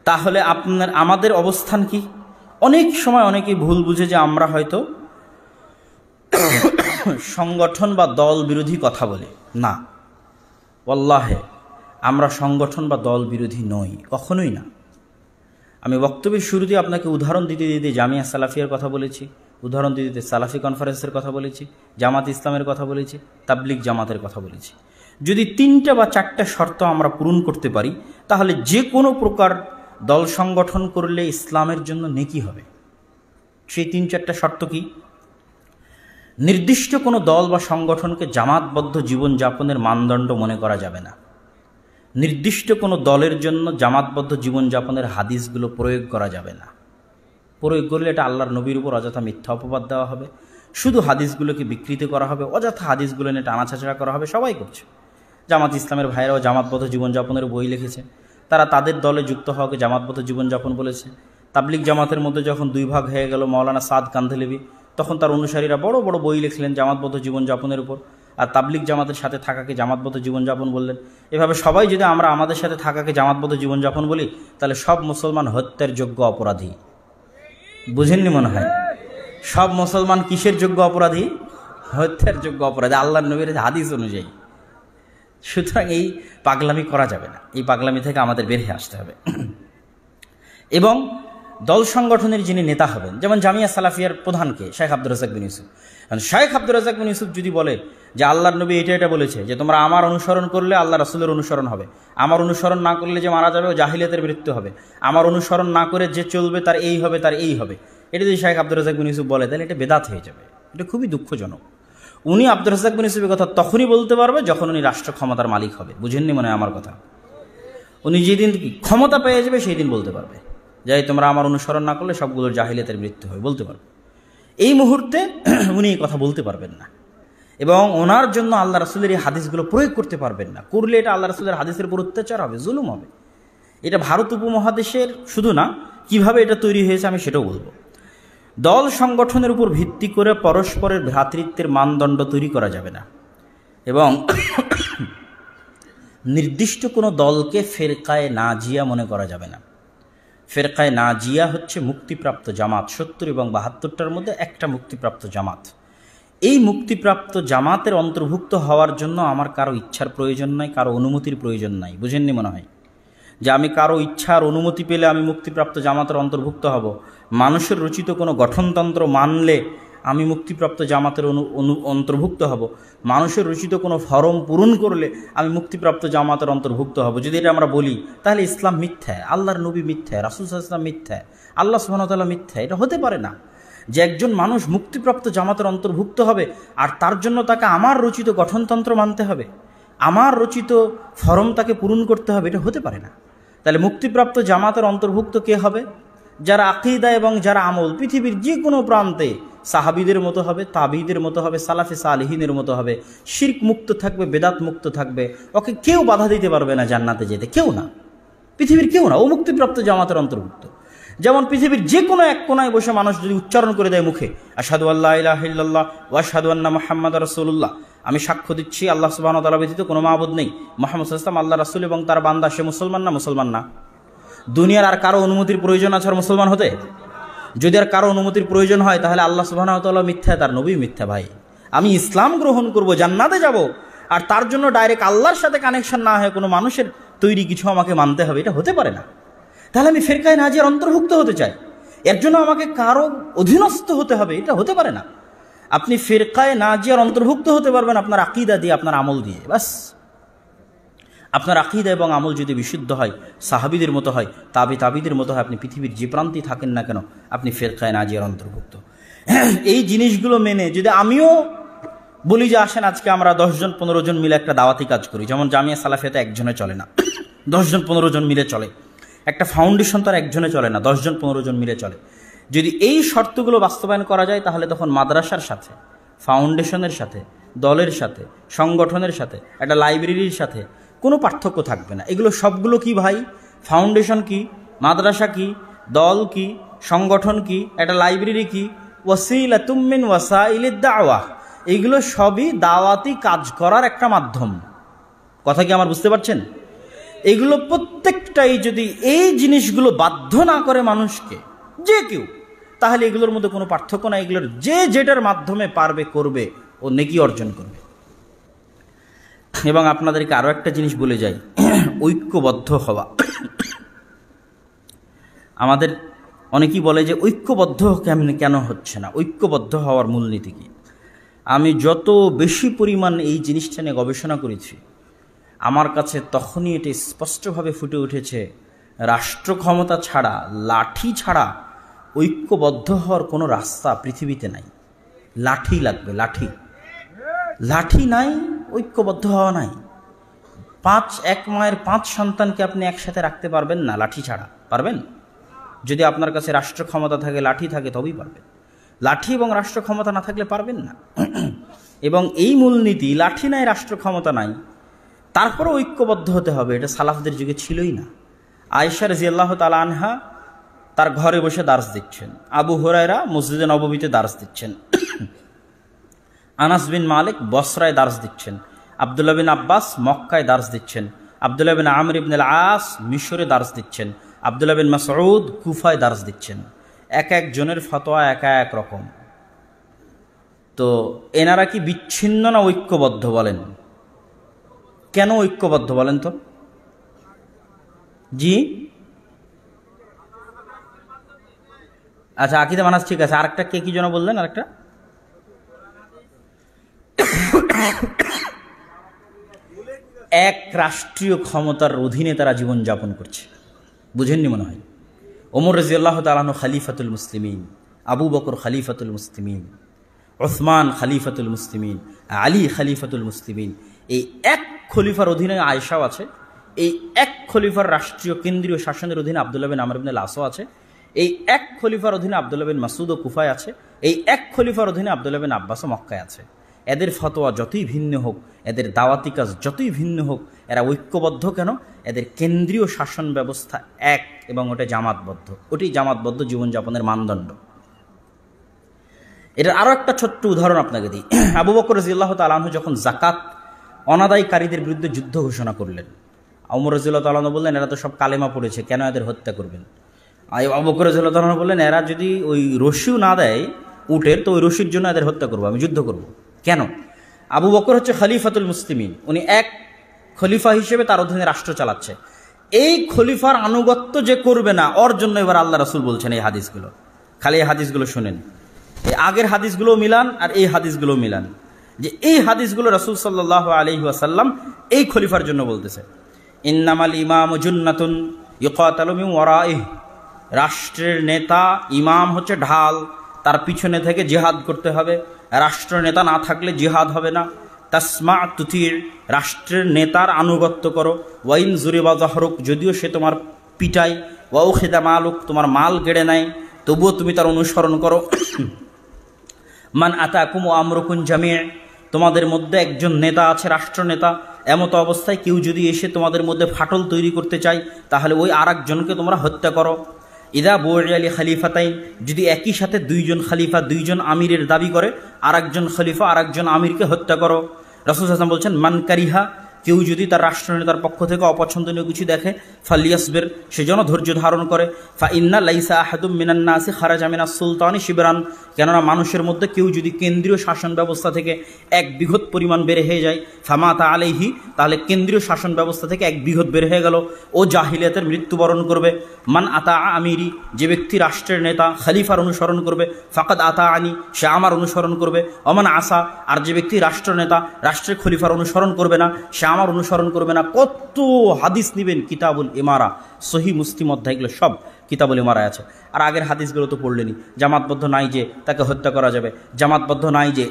তাহলে আমাদের অবস্থান কি? অনেক সময় অনেকেই ভুল বুঝে যে আমরা হয়তো সংগঠন বা দল বিরোধী কথা বলি। না, ওয়াল্লাহে আমরা সংগঠন বা দল বিরোধী নই, কখনোই না। আমি বক্তব্যের শুরুতে আপনাকে উদাহরণ দিতে দিতে জামিয়া সালাফিয়ার কথা বলেছি, উদাহরণ দিতে দিতে সালাফি কনফারেন্সের কথা বলেছি, জামাত ইসলামের কথা বলেছি, তাবলিগ জামাতের কথা বলেছি। যদি 3টা বা 4টা শর্ত আমরা পূরণ করতে পারি, তাহলে যে কোনো প্রকার দল সংগঠন করলে ইসলামের জন্য নেকি হবে। সেই 3-4টা শর্ত কি? নির্দিষ্ট কোনো দল বা সংগঠনকে জামাতবদ্ধ জীবনযাপনের মানদণ্ড মনে করা যাবে না। নির্দিষ্ট কোনো দলের জন্য জামাতবদ্ধ জীবনযাপনের হাদিসগুলো প্রয়োগ করা যাবে না। প্রয়োগ করলে এটা আল্লাহর নবীর উপর অযথা মিথ্যা অপবাদ দেওয়া হবে, শুধু হাদিসগুলোকে বিকৃত করা হবে, অযথা হাদিসগুলো নিয়ে টানাছাড়া করা হবে। সবাই করছে। জামাত ইসলামের ভাইরাও জামাতবদ্ধ জীবনযাপনের বই লিখেছে, তারা তাদের দলে যুক্ত হওয়াকে জামাতবদ্ধ জীবনযাপন বলেছে। তাবলিগ জামাতের মধ্যে যখন 2 ভাগ হয়ে গেল, মাওলানা সাদ কান্ধেলেবি, তখন তার অনুসারীরা বড় বড় বই লিখলেন জামাতবদ্ধ জীবনযাপনের উপর, আর তাবলিগ জামাতের সাথে থাকাকে জামাতবদ্ধ জীবনযাপন বললেন। এভাবে সবাই যদি আমরা আমাদের সাথে থাকাকে জামাতবদ্ধ জীবনযাপন বলি, তাহলে সব মুসলমান হত্যার যোগ্য অপরাধী। বুঝেননি মনে হয়? সব মুসলমান কিসের যোগ্য অপরাধী? হত্যার যোগ্য অপরাধী, আল্লাহর নবীর হাদিস অনুযায়ী। সুতরাং এই পাগলামি করা যাবে না, এই পাগলামি থেকে আমাদের বের হয়ে আসতে হবে। এবং দল সংগঠনের যিনি নেতা হবেন, যেমন জামিয়া সালাফিয়ার প্রধানকে শেখ আব্দুর রাজ্জাক বিন ইউসুফ, শেখ আব্দুর রাজ্জাক বিন ইউসুফ যদি বলে যে আল্লাহর নবী এটা বলেছে যে তোমরা আমার অনুসরণ করলে আল্লাহ রাসূলের অনুসরণ হবে, আমার অনুসরণ না করলে যে মারা যাবে ও জাহিলিয়াতের মৃত্যু হবে, আমার অনুসরণ না করে যে চলবে তার এই হবে, তার এই হবে, এটা যদি শেখ আব্দুর রাজ্জাক বিন ইউসুফ বলে, তাহলে এটা বেদাত হয়ে যাবে। এটা খুবই দুঃখজনক। উনি আব্দুর রাজ্জাক বিন ইউসুফের কথা তখনই বলতে পারবে যখন উনি রাষ্ট্র ক্ষমতার মালিক হবে। বুঝেননি মনে হয় আমার কথা? উনি যেদিন ক্ষমতা পেয়ে যাবে সেই দিন বলতে পারবে যাই তোমরা আমার অনুসরণ না করলে সবগুলোর জাহিলিয়াতের মৃত্যু হয়, বলতে পারবে। এই মুহূর্তে উনি এই কথা বলতে পারবেন না, এবং ওনার জন্য আল্লাহ রাসূলের এই হাদিসগুলো প্রয়োগ করতে পারবেন না। করলে এটা আল্লাহ রাসূলের হাদিসের উপর অত্যাচার হবে, জুলুম হবে। এটা ভারত উপমহাদেশের শুধু না, কিভাবে এটা তৈরি হয়েছে আমি সেটাও বলবো। দল সংগঠনের উপর ভিত্তি করে পরস্পরের ভ্রাতৃত্বের মানদণ্ড তৈরি করা যাবে না, এবং নির্দিষ্ট কোনো দলকে ফেরকায়ে নাজিয়া মনে করা যাবে না। ফেরকায়ে নাজিয়া হচ্ছে মুক্তিপ্রাপ্ত জামাত, 70 এবং 72টার মধ্যে একটা মুক্তিপ্রাপ্ত জামাত। এই মুক্তিপ্রাপ্ত জামাতের অন্তর্ভুক্ত হওয়ার জন্য আমার কারো ইচ্ছার প্রয়োজন নাই, কারো অনুমতির প্রয়োজন নাই। বুঝেননি মনে হয় যে আমি কারো ইচ্ছার অনুমতি পেলে আমি মুক্তিপ্রাপ্ত জামাতের অন্তর্ভুক্ত হব? মানুষের রচিত কোনো গঠনতন্ত্র মানলে আমি মুক্তিপ্রাপ্ত জামাতের অন্তর্ভুক্ত হব? মানুষের রচিত কোনো ফরম পূরণ করলে আমি মুক্তিপ্রাপ্ত জামাতের অন্তর্ভুক্ত হব? যদি এটা আমরা বলি তাহলে ইসলাম মিথ্যা, আল্লাহর নবী মিথ্যা, রাসূল সাল্লাল্লাহু আলাইহি ওয়াসাল্লাম মিথ্যা, আল্লাহ সুবহানাহু ওয়া তাআলা মিথ্যা। এটা হতে পারে না যে একজন মানুষ মুক্তিপ্রাপ্ত জামাতের অন্তর্ভুক্ত হবে আর তার জন্য তাকে আমার রচিত গঠনতন্ত্র মানতে হবে, আমার রচিত ফরম তাকে পূরণ করতে হবে। এটা হতে পারে না। তাহলে মুক্তিপ্রাপ্ত জামাতের অন্তর্ভুক্ত কে হবে? যারা আকীদা এবং যারা আমল পৃথিবীর যে কোনো প্রান্তে সাহাবীদের মতো হবে, তাবিদের মতো হবে, সালাফে সালেহিনের মতো হবে, শিরক মুক্ত থাকবে, বেদাত মুক্ত থাকবে, ওকে কেউ বাধা দিতে পারবে না জান্নাতে যেতে, কেউ না, পৃথিবীর কেউ না। ও মুক্তিপ্রাপ্ত জামাতের অন্তর্ভুক্ত। যেমন পৃথিবীর যে কোনো এক কোনায় বসে মানুষ যদি উচ্চারণ করে দেয় মুখে, আশহাদু আল্লা ইলাহা ইল্লাল্লাহ ওয়া আশহাদু আন্না মুহাম্মাদার রাসূলুল্লাহ, আমি সাক্ষ্য দিচ্ছি আল্লাহ সুবহানাহু ওয়া তাআলা ব্যতীত কোনো মাবুদ নেই, মুহাম্মদ সাল্লাল্লাহু আলাইহি ওয়াসাল্লাম আল্লাহর রাসূল এবং তার বান্দা, সে মুসলমান না? মুসলমান না। দুনিয়ার আর কারো অনুমতির প্রয়োজন আছে আর মুসলমান হতে? যদি আর কারো অনুমতির প্রয়োজন হয় তাহলে আল্লাহ সুবহানাহু ওয়া তাআলা মিথ্যা, তার নবী মিথ্যা। ভাই, আমি ইসলাম গ্রহণ করব, জান্নাতে যাব, আর তার জন্য ডাইরেক্ট আল্লাহর সাথে কানেকশন না হয় কোনো মানুষের তৈরি কিছু আমাকে মানতে হবে, এটা হতে পারে না। তাহলে আমি ফিরকায়ে নাজিয়ার অন্তর্ভুক্ত হতে চাই, এর জন্য আমাকে কারো অধীনস্থ হতে হবে, এটা হতে পারে না। আপনি ফিরকায়ে নাজিয়ার অন্তর্ভুক্ত হতে পারবেন আপনার আকীদা দিয়ে, আপনার আমল দিয়ে। বাস, আপনার আকীদা এবং আমল যদি বিশুদ্ধ হয়, সাহাবীদের মতো হয়, তাবিদের মতো হয়, আপনি পৃথিবীর যে প্রান্তেই থাকেন না কেন আপনি ফিরকায়ে নাজিয়ার অন্তর্ভুক্ত। এই জিনিসগুলো মেনে যদি আমিও বলি যে আসেন আজকে আমরা 10 জন 15 জন মিলে একটা দাওয়াতি কাজ করি, যেমন জামিয়া সালাফিয়াতে একজনে চলে না, 10 জন 15 জন মিলে চলে। একটা ফাউন্ডেশন তার একজনে চলে না, 10 জন 15 জন মিলে চলে। যদি এই শর্তগুলো বাস্তবায়ন করা যায় তাহলে তখন মাদ্রাসার সাথে, ফাউন্ডেশনের সাথে, দলের সাথে, সংগঠনের সাথে, একটা লাইব্রেরির সাথে কোনো পার্থক্য থাকবে না। এগুলো সবগুলো কি ভাই? ফাউন্ডেশন কি, মাদ্রাসা কি, দল কি, সংগঠন কি, একটা লাইব্রেরি কি, ওয়াসিলাতুম মিন ওয়াসাইলিদ দাওয়াহ, এইগুলো সবই দাওয়াতি কাজ করার একটা মাধ্যম। কথা কি আমার বুঝতে পারছেন? এগুলো প্রত্যেকটাই যদি এই জিনিসগুলো বাধ্য না করে মানুষকে, যে কেউ, তাহলে এগুলোর মধ্যে কোনো পার্থক্য নাই। এগুলোর যে যেটার মাধ্যমে পারবে করবে, ও নেকি অর্জন করবে। এবং আপনাদেরকে আরো একটা জিনিস বলে যাই, ঐক্যবদ্ধ হওয়া। আমাদের অনেকেই বলে যে ঐক্যবদ্ধ কেন হচ্ছে না, ঐক্যবদ্ধ হওয়ার মূলনীতি কি? আমি যত বেশি পরিমাণ এই জিনিসটা নিয়ে গবেষণা করেছি, আমার কাছে তখনই এটি স্পষ্টভাবে ফুটে উঠেছে, রাষ্ট্র ক্ষমতা ছাড়া, লাঠি ছাড়া ঐক্যবদ্ধ হওয়ার কোনো রাস্তা পৃথিবীতে নাই। লাঠি লাগবে, লাঠি। লাঠি নাই, ঐক্যবদ্ধ হওয়া নাই। এক মায়ের 5 সন্তানকে আপনি একসাথে রাখতে পারবেন না লাঠি ছাড়া, পারবেন? যদি আপনার কাছে রাষ্ট্র ক্ষমতা থাকে, লাঠি থাকে, তবেই পারবেন। লাঠি এবং রাষ্ট্র ক্ষমতা না থাকলে পারবেন না। এবং এই মূলনীতি, লাঠি নাই, রাষ্ট্র ক্ষমতা নাই, তারপরে ঐক্যবদ্ধ হতে হবে, এটা সালাফদের যুগে ছিলই না। আয়েশা রাদিয়াল্লাহু তাআলা আনহা তার ঘরে বসে দার্স দিচ্ছেন, আবু হুরায়রা মসজিদে নববীতে দার্স দিচ্ছেন, আনাস বিন মালিক বসরায় দার্স দিচ্ছেন, আব্দুল্লাহ বিন আব্বাস মক্কায় দার্স দিচ্ছেন, আব্দুল্লাহ বিন আমর ইবনে আস মিশরে দার্স দিচ্ছেন, আব্দুল্লাহ বিন মাসউদ কুফায় দার্স দিচ্ছেন। এক একজনের ফতোয়া এক রকম। তো এনারা কি বিচ্ছিন্ন না ঐক্যবদ্ধ? বলেন কেন ঐক্যবদ্ধ, বলেন তো? জি, আচ্ছা, আকীদা মানাজ ঠিক আছে। আরেকটা কে কি যেন বললেন? আরেকটা এক রাষ্ট্রীয় ক্ষমতার অধীনে তারা জীবন যাপন করছে। বুঝেননি মনে হয়? ওমর রাদিয়াল্লাহু তাআলা আনহু খলিফাতুল মুসলিমিন, আবু বকর খলিফাতুল মুসলিমিন, উসমান খলিফাতুল মুসলিমিন, আলী খলিফাতুল মুসলিমিন। এই এক খলিফার অধীনে আয়েশাও আছে, এই এক খলিফার রাষ্ট্রীয় কেন্দ্রীয় শাসনের অধীনে আব্দুল্লাহ বিন আমর ইবনে আল-আসও আছে, এই এক খলিফার অধীনে আব্দুল্লাহ বিন মাসউদ ও কুফায় আছে, এই এক খলিফার অধীনে আব্দুল্লাহ বিন আব্বাস ও মক্কায় আছে। এদের ফতোয়া যতই ভিন্ন হোক, এদের দাওয়াতি কাজ যতই ভিন্ন হোক, এরা ঐক্যবদ্ধ কেন? এদের কেন্দ্রীয় শাসন ব্যবস্থা এক, এবং ওটা জামাতবদ্ধ। ওটাই জামাতবদ্ধ জীবনযাপনের মানদণ্ড। এটার আরো একটা ছোট্ট উদাহরণ আপনাকে দিই। আবু বকর রাদিয়াল্লাহু তাআলা আনহু যখন যাকাত অনাদায়কারীদের বিরুদ্ধে যুদ্ধ ঘোষণা করলেন, ওমর রাদিয়াল্লাহু তাআলা আনহু বললেন, এরা তো সব কালেমা পড়েছে, কেন এদের হত্যা করবেন? আবু বকর রাদিয়াল্লাহু তাআলা আনহু বললেন, এরা যদি ওই রশিও না দেয় উটের, তো ওই রশির জন্য এদের হত্যা করবো, আমি যুদ্ধ করব। কেন? আবু বকর হচ্ছে খলিফাতুল মুসলিমিন, উনি এক খলিফা হিসেবে তার অধীনে রাষ্ট্র চালাচ্ছে। এই খলিফার আনুগত্য যে করবে না, ওর জন্য এবার আল্লাহ রাসূল বলছেন এই হাদিসগুলো। খালি এই হাদিসগুলো শুনেন, এই আগের হাদিসগুলো মিলান আর এই হাদিসগুলো মিলান, যে এই হাদিসগুলো রাসূল সাল্লাল্লাহু আলাইহি ওয়াসাল্লাম এই খলিফার জন্য বলতেছে। ইন্নামাল ইমামু জুন্নাতুন ইউকাতালু মিন ওয়ারাইহি, রাষ্ট্রের নেতা, ইমাম হচ্ছে ঢাল, তার পিছনে থেকে জিহাদ করতে হবে। রাষ্ট্র নেতা না থাকলে জিহাদ হবে না। তাসমা তুতির, রাষ্ট্রের নেতার আনুগত্য করো। ওয়াইন জুরিবা জাহরুক, যদিও সে তোমার পিটাই, ওয়াউ খিদা মালুক, তোমার মাল কেড়ে নেয়, তবুও তুমি তার অনুসরণ করো। মান আতাকুম ওয়া আমরুকুম জামি', তোমাদের মধ্যে একজন নেতা আছে, রাষ্ট্রনেতা, এমত অবস্থায় কেউ যদি এসে তোমাদের মধ্যে ফাটল তৈরি করতে চায় তাহলে ওই আর একজনকে তোমরা হত্যা করো। ইদা বুইআ লি খলিফাতাইন, যদি একই সাথে দুইজন খলিফা, দুইজন আমিরের দাবি করে, আর একজন খলিফা আর একজন আমিরকে হত্যা করো। রাসূল সাল্লাল্লাহু আলাইহি ওয়াসাল্লাম বলছেন, মান কারিহা, কেউ যদি তার রাষ্ট্রনেতার পক্ষ থেকে অপছন্দনীয় কিছু দেখে, ফালিয়াসবির, সে যেন ধৈর্য ধারণ করে। ফা ইন্না লাইসা আহাদুম মিনান নাসি খারাজা মিনাস সুলতানি শিবরান, কেননা মানুষের মধ্যে কেউ যদি কেন্দ্রীয় শাসন ব্যবস্থা থেকে 1 বিঘত পরিমাণ বের হয়ে যায়, ফামাতা আলাইহি, তাহলে কেন্দ্রীয় শাসন ব্যবস্থা থেকে 1 বিঘত বের হয়ে গেল, ও জাহিলিয়াতের মৃত্যুবরণ করবে। মান আতা আমিরি, যে ব্যক্তি রাষ্ট্রের নেতা খলিফার অনুসরণ করবে, ফাকাদ আতা আনি, সে আমার অনুসরণ করবে। অমান আসা, আর যে ব্যক্তি রাষ্ট্রনেতা রাষ্ট্রের খলিফার অনুসরণ করবে না, সে আমার অনুসরণ করবে না। কত হাদিস নিবেন, কিতাবুল ইমারা, সহি মুসলিম অধ্যায়গুলো সব কিতাবুল ইমারায় আছে। আর আগের হাদিসগুলো তো পড়লেনি। জামাতবদ্ধ নাই যে তাকে হত্যা করা যাবে, জামাতবদ্ধ নাই যে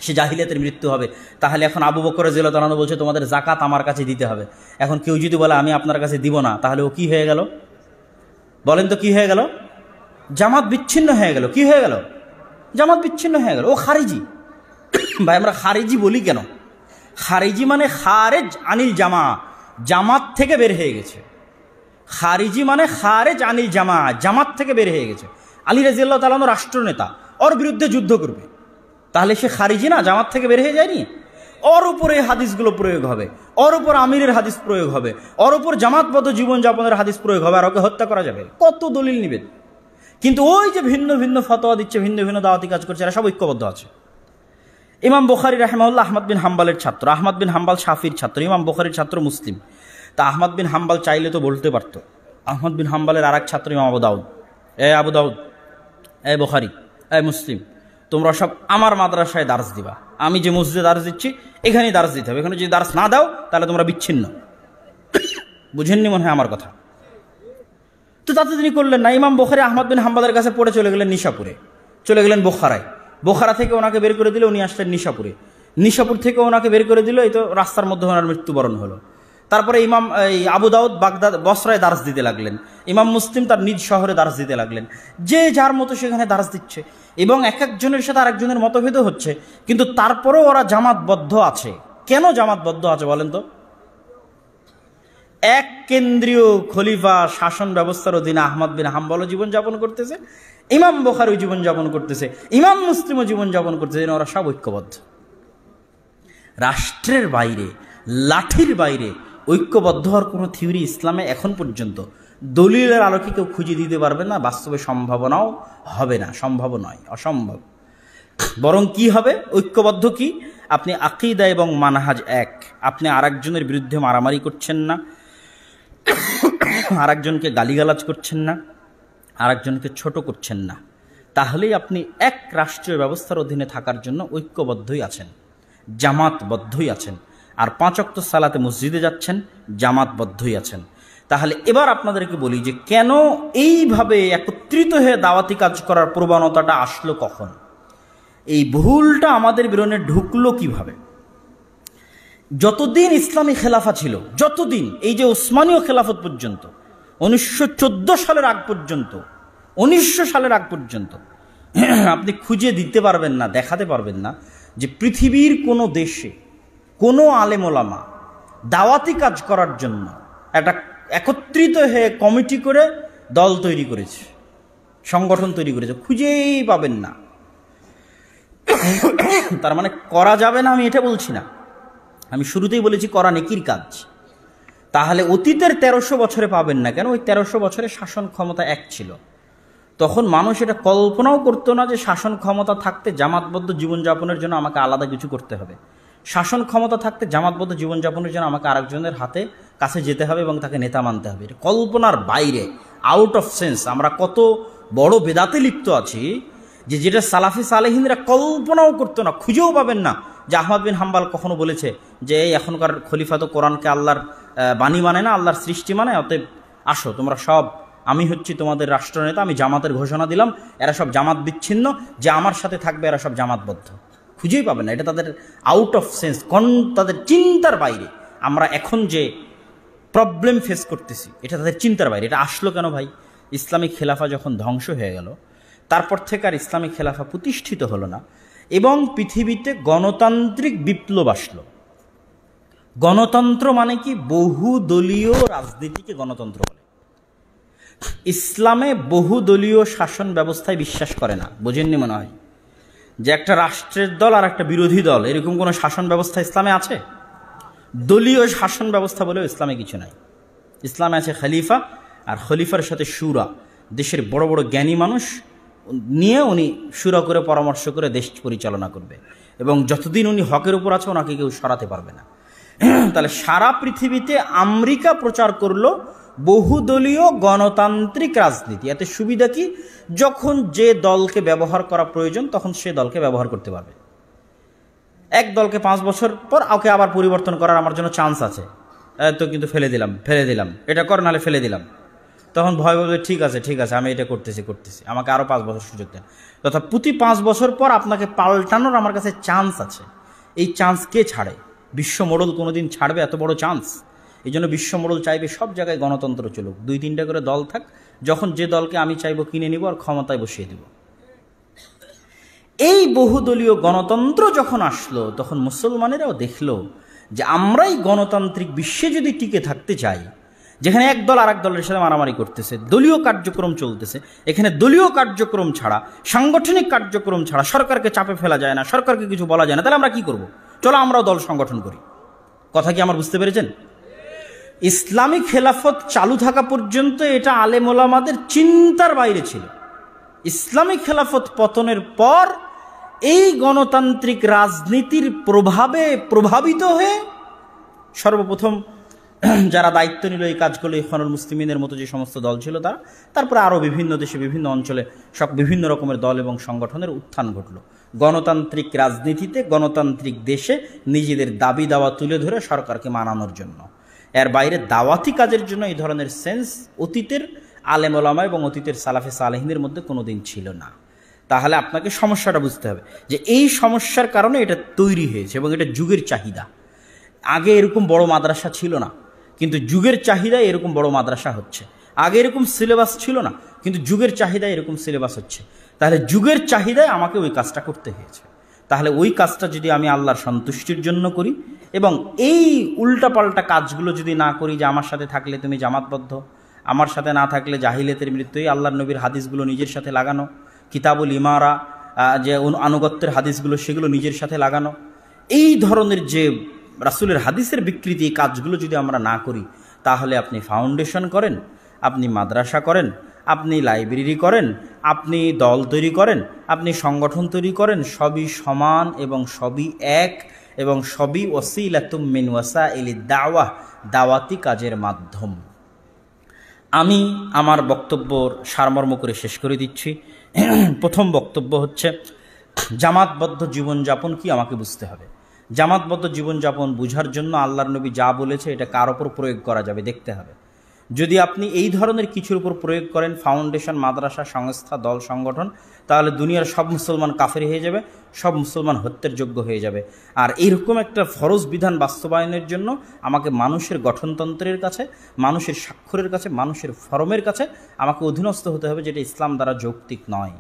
সে জাহিলিয়াতের মৃত্যু হবে। তাহলে এখন আবু বকর রাদিয়াল্লাহু আনহু বলছে তোমাদের যাকাত আমার কাছে দিতে হবে। এখন কেউ যদি বলে আমি আপনার কাছে দিব না, তাহলে ও কি হয়ে গেল? বলেন তো কি হয়ে গেল? জামাত বিচ্ছিন্ন হয়ে গেল। কি হয়ে গেল? জামাত বিচ্ছিন্ন হয়ে গেল। ও খারিজি। ভাই আমরা খারিজি বলি কেন? খারিজি মানে খারেজ আনিল জামা, জামাত থেকে বের হয়ে গেছে। খারিজি মানে খারেজ আনিল জামা, জামাত থেকে বের হয়ে গেছে। আলী রাদিয়াল্লাহু তাআলা রাষ্ট্রনেতা, ওর বিরুদ্ধে যুদ্ধ করবে, তাহলে সে খারিজি না? জামাত থেকে বের হয়ে যায়নি? ওর উপরে হাদিসগুলো প্রয়োগ হবে, ওর উপর আমিরের হাদিস প্রয়োগ হবে, ওর উপর জামাতবদ্ধ জীবনযাপনের হাদিস প্রয়োগ হবে, আর ওকে হত্যা করা যাবে। কত দলিল নিবেন? কিন্তু ওই যে ভিন্ন ভিন্ন ফতোয়া দিচ্ছে, ভিন্ন ভিন্ন দাওয়াতি কাজ করছে, এরা সব ঐক্যবদ্ধ আছে। ইমাম বুখারী রাহিমাহুল্লাহ আহমদ বিন হাম্বালের ছাত্র, আহমদ বিন হাম্বাল শাফির ছাত্র, ইমাম বুখারীর ছাত্র মুসলিম। তা আহমদ বিন হাম্বাল চাইলে তো বলতে পারত। আহমদ বিন হাম্বালের আর এক ছাত্র ইমাম আবু দাউদ, আবু দাউদ, বুখারী, মুসলিম, তোমরা সব আমার মাদ্রাসায় দার্স দিবা, আমি যে মসজিদে দার্স দিচ্ছি এখানেই দার্স দিতে হবে, এখানে যদি দার্স না দাও তাহলে তোমরা বিচ্ছিন্ন। বুঝেননি মনে হয় আমার কথা? তো তাতে তিনি করলেন না। ইমাম বুখারী আহমদ বিন হাম্বালের কাছে পড়ে চলে গেলেন নিশাপুরে, চলে গেলেন বোখারায়। বোখারা থেকে ওনাকে বের করে দিলে, উনি আসলেন নিশাপুরে। নিশাপুর থেকে ওনাকে বের করে দিল, এই তো রাস্তার মধ্যে ওনার মৃত্যুবরণ হলো। তারপরে ইমাম আবু দাউদ বাগদাদ বসরায় দার্স দিতে লাগলেন, ইমাম মুসলিম তার নিজ শহরে দার্স দিতে লাগলেন। যে যার মতো সেখানে দার্স দিচ্ছে, এবং এক একজনের সাথে আরেকজনের মতভেদও হচ্ছে, কিন্তু তারপরেও ওরা জামাতবদ্ধ আছে। কেন জামাতবদ্ধ আছে বলেন তো? এক কেন্দ্রীয় খলিফা শাসন ব্যবস্থার অধীনে আহমদ বিন হাম্বলও জীবনযাপন করতেছে, ইমাম বুখারীও জীবনযাপন করতেছে, ইমাম মুসলিমও জীবনযাপন করতেছে। ওরা সব ঐক্যবদ্ধ। রাষ্ট্রের বাইরে, লাঠির বাইরে ঐক্যবদ্ধ হওয়ার কোনো থিওরি ইসলামে এখন পর্যন্ত দলিলের আলোকে কেউ খুঁজে দিতে পারবে না। বাস্তবে সম্ভাবনাও হবে না, সম্ভব নয়, অসম্ভব। বরং কি হবে? ঐক্যবদ্ধ কি? আপনি আকীদা এবং মানহাজ এক, আপনি আরেকজনের বিরুদ্ধে মারামারি করছেন না, আরেকজনকে গালিগালাজ করছেন না, আরেকজনকে ছোট করছেন না, তাহলেই আপনি এক রাষ্ট্রীয় ব্যবস্থার অধীনে থাকার জন্য ঐক্যবদ্ধই আছেন, জামাতবদ্ধই আছেন। আর 5 ওয়াক্ত সালাতে মসজিদে যাচ্ছেন, জামাতবদ্ধই আছেন। তাহলে এবার আপনাদেরকে বলি যে কেন এইভাবে একত্রিত হয়ে দাওয়াতি কাজ করার প্রবণতাটা আসলো কখন? এই ভুলটা আমাদের বিরনে ঢুকলো কিভাবে? যতদিন ইসলামী খেলাফা ছিল, যতদিন, এই যে ওসমানীয় খেলাফত পর্যন্ত, 1914 সালের আগ পর্যন্ত, 1900 সালের আগ পর্যন্ত আপনি খুঁজে দিতে পারবেন না, দেখাতে পারবেন না যে পৃথিবীর কোনো দেশে কোনো আলেম ওলামা দাওয়াতি কাজ করার জন্য একটা একত্রিত হয়ে কমিটি করে দল তৈরি করেছে, সংগঠন তৈরি করেছে। খুঁজেই পাবেন না। তার মানে করা যাবে না আমি এটা বলছি না, আমি শুরুতেই বলেছি করা নেকির কাজ। তাহলে অতীতের 1300 বছরে পাবেন না কেন? ওই 1300 বছরে শাসন ক্ষমতা এক ছিল। তখন মানুষ এটা কল্পনাও করতো না যে শাসন ক্ষমতা থাকতে জামাতবদ্ধ জীবনযাপনের জন্য আমাকে আলাদা কিছু করতে হবে, শাসন ক্ষমতা থাকতে জামাতবদ্ধ জীবনযাপনের জন্য আমাকে আরেকজনের হাতে কাছে যেতে হবে এবং তাকে নেতা মানতে হবে। এটা কল্পনার বাইরে, আউট অফ সেন্স। আমরা কত বড় বেদাতে লিপ্ত আছি যে যেটা সালাফি সালেহিনরা কল্পনাও করতো না, খুঁজেও পাবেন না যে আহমদ বিন হাম্বাল কখনো বলেছে যে এই এখনকার খলিফা তো কোরআনকে আল্লাহর বাণী মানে না, আল্লাহর সৃষ্টি মানে, অতএব আসো তোমরা সব, আমি হচ্ছি তোমাদের রাষ্ট্রনেতা, আমি জামাতের ঘোষণা দিলাম, এরা সব জামাত বিচ্ছিন্ন, যে আমার সাথে থাকবে এরা সব জামাতবদ্ধ। খুঁজেই পাবেন না। এটা তাদের আউট অফ সেন্স, তাদের চিন্তার বাইরে। আমরা এখন যে প্রবলেম ফেস করতেছি এটা তাদের চিন্তার বাইরে। এটা আসলো কেন ভাই? ইসলামিক খেলাফা যখন ধ্বংস হয়ে গেল, তারপর থেকে আর ইসলামী খেলাফা প্রতিষ্ঠিত হলো না এবং পৃথিবীতে গণতান্ত্রিক বিপ্লব আসলো। গণতন্ত্র মানে কি? বহুদলীয় রাজনীতিকে গণতন্ত্র বলে। ইসলামে বহুদলীয় শাসন ব্যবস্থায় বিশ্বাস করে না। বোঝেননি মনে হয় যে একটা রাষ্ট্রের দল আর একটা বিরোধী দল, এরকম কোনো শাসন ব্যবস্থা ইসলামে আছে? দলীয় শাসন ব্যবস্থা বলেও ইসলামে কিছু নাই। ইসলামে আছে খলিফা, আর খলিফার সাথে শুরা, দেশের বড় বড় জ্ঞানী মানুষ নিয়ে উনি শুরা করে পরামর্শ করে দেশ পরিচালনা করবে, এবং যতদিন উনি হকের উপর আছে ওনাকে কেউ সরাতে পারবে না। তাহলে সারা পৃথিবীতে আমেরিকা প্রচার করলো বহুদলীয় গণতান্ত্রিক রাজনীতি। এতে সুবিধা কি? যখন যে দলকে ব্যবহার করা প্রয়োজন তখন সে দলকে ব্যবহার করতে পারবে। এক দলকে 5 বছর পর ওকে আবার পরিবর্তন করার আমার জন্য চান্স আছে, তো কিন্তু ফেলে দিলাম, এটা কর নাহলে ফেলে দিলাম। তখন ভয় বলবে ঠিক আছে আমি এটা করতেছি, আমাকে আরও 5 বছর সুযোগ দেন। তথা প্রতি 5 বছর পর আপনাকে পাল্টানোর আমার কাছে চান্স আছে। এই চান্স কে ছাড়ে? বিশ্ব মোড়ল কোনোদিন ছাড়বে এত বড় চান্স? এই জন্য বিশ্ব মোড়ল চাইবে সব জায়গায় গণতন্ত্র চলুক, 2-3টা করে দল থাক, যখন যে দলকে আমি চাইবো কিনে নিব আর ক্ষমতায় বসিয়ে দেব। এই বহুদলীয় গণতন্ত্র যখন আসলো তখন মুসলমানেরাও দেখলো যে আমরাই গণতান্ত্রিক বিশ্বে যদি টিকে থাকতে চাই, যেখানে এক দল আর এক দলের সাথে মারামারি করতেছে, দলীয় কার্যক্রম চলতেছে, এখানে দলীয় কার্যক্রম ছাড়া, সাংগঠনিক কার্যক্রম ছাড়া সরকারকে চাপে ফেলা যায় না, সরকারকে কিছু বলা যায় না, তাহলে আমরা কি করব? চলো আমরাও দল সংগঠন করি। কথা কি আমার বুঝতে পেরেছেন? ইসলামী খেলাফত চালু থাকা পর্যন্ত এটা আলেম ওলামাদের চিন্তার বাইরে ছিল। ইসলামী খেলাফত পতনের পর এই গণতান্ত্রিক রাজনীতির প্রভাবে প্রভাবিত হয়ে সর্বপ্রথম যারা দায়িত্ব নিল এই কাজগুলো, ইখওয়ানুল মুসলিমিনের মতো যে সমস্ত দল ছিল তারা, তারপরে আরও বিভিন্ন দেশে বিভিন্ন অঞ্চলে সব বিভিন্ন রকমের দল এবং সংগঠনের উত্থান ঘটল। গণতান্ত্রিক রাজনীতিতে গণতান্ত্রিক দেশে নিজেদের দাবি দাওয়া তুলে ধরে সরকারকে মানানোর জন্য। এর বাইরে দাওয়াতি কাজের জন্য এই ধরনের সেন্স অতীতের আলেম ওলামা এবং অতীতের সালাফে সালেহিনের মধ্যে কোনোদিন ছিল না। তাহলে আপনাকে সমস্যাটা বুঝতে হবে যে এই সমস্যার কারণে এটা তৈরি হয়েছে এবং এটা যুগের চাহিদা। আগে এরকম বড় মাদ্রাসা ছিল না, কিন্তু যুগের চাহিদায় এরকম বড় মাদ্রাসা হচ্ছে। আগে এরকম সিলেবাস ছিল না, কিন্তু যুগের চাহিদায় এরকম সিলেবাস হচ্ছে। তাহলে যুগের চাহিদায় আমাকে ওই কাজটা করতে হয়েছে। তাহলে ওই কাজটা যদি আমি আল্লাহর সন্তুষ্টির জন্য করি এবং এই উল্টাপাল্টা কাজগুলো যদি না করি, যে আমার সাথে থাকলে তুমি জামাতবদ্ধ, আমার সাথে না থাকলে জাহিলিয়াতের মৃত্যুই, আল্লাহর নবীর হাদিসগুলো নিজের সাথে লাগানো, কিতাবুল ইমারা যে আনুগত্যের হাদিসগুলো সেগুলো নিজের সাথে লাগানো, এই ধরনের যে রাসূলের হাদিসের বিকৃতি, এই কাজগুলো যদি আমরা না করি, তাহলে আপনি ফাউন্ডেশন করেন, আপনি মাদ্রাসা করেন, আপনি লাইব্রেরি করেন, আপনি দল তৈরি করেন, আপনি সংগঠন তৈরি করেন, সবই সমান এবং সবই এক এবং সবই ওয়াসিলাতুম মিন ওয়াসাইলিদ দাওয়াহ, দাওয়াতি কাজের মাধ্যম। আমি আমার বক্তব্যর সারমর্ম করে শেষ করে দিচ্ছি। প্রথম বক্তব্য হচ্ছে জামাতবদ্ধ জীবনযাপন কি আমাকে বুঝতে হবে। জামাতবদ্ধ জীবনযাপন বুঝার জন্য আল্লাহর নবী যা বলেছে এটা কার ওপর প্রয়োগ করা যাবে দেখতে হবে। যদি আপনি এই ধরনের কিছুর উপর প্রয়োগ করেন, ফাউন্ডেশন, মাদ্রাসা, সংস্থা, দল, সংগঠন, তাহলে দুনিয়ার সব মুসলমান কাফের হয়ে যাবে, সব মুসলমান হত্যার যোগ্য হয়ে যাবে। আর এইরকম একটা ফরজ বিধান বাস্তবায়নের জন্য আমাকে মানুষের গঠনতন্ত্রের কাছে, মানুষের স্বাক্ষরের কাছে, মানুষের ফরমের কাছে আমাকে অধীনস্থ হতে হবে, যেটা ইসলাম দ্বারা যৌক্তিক নয়।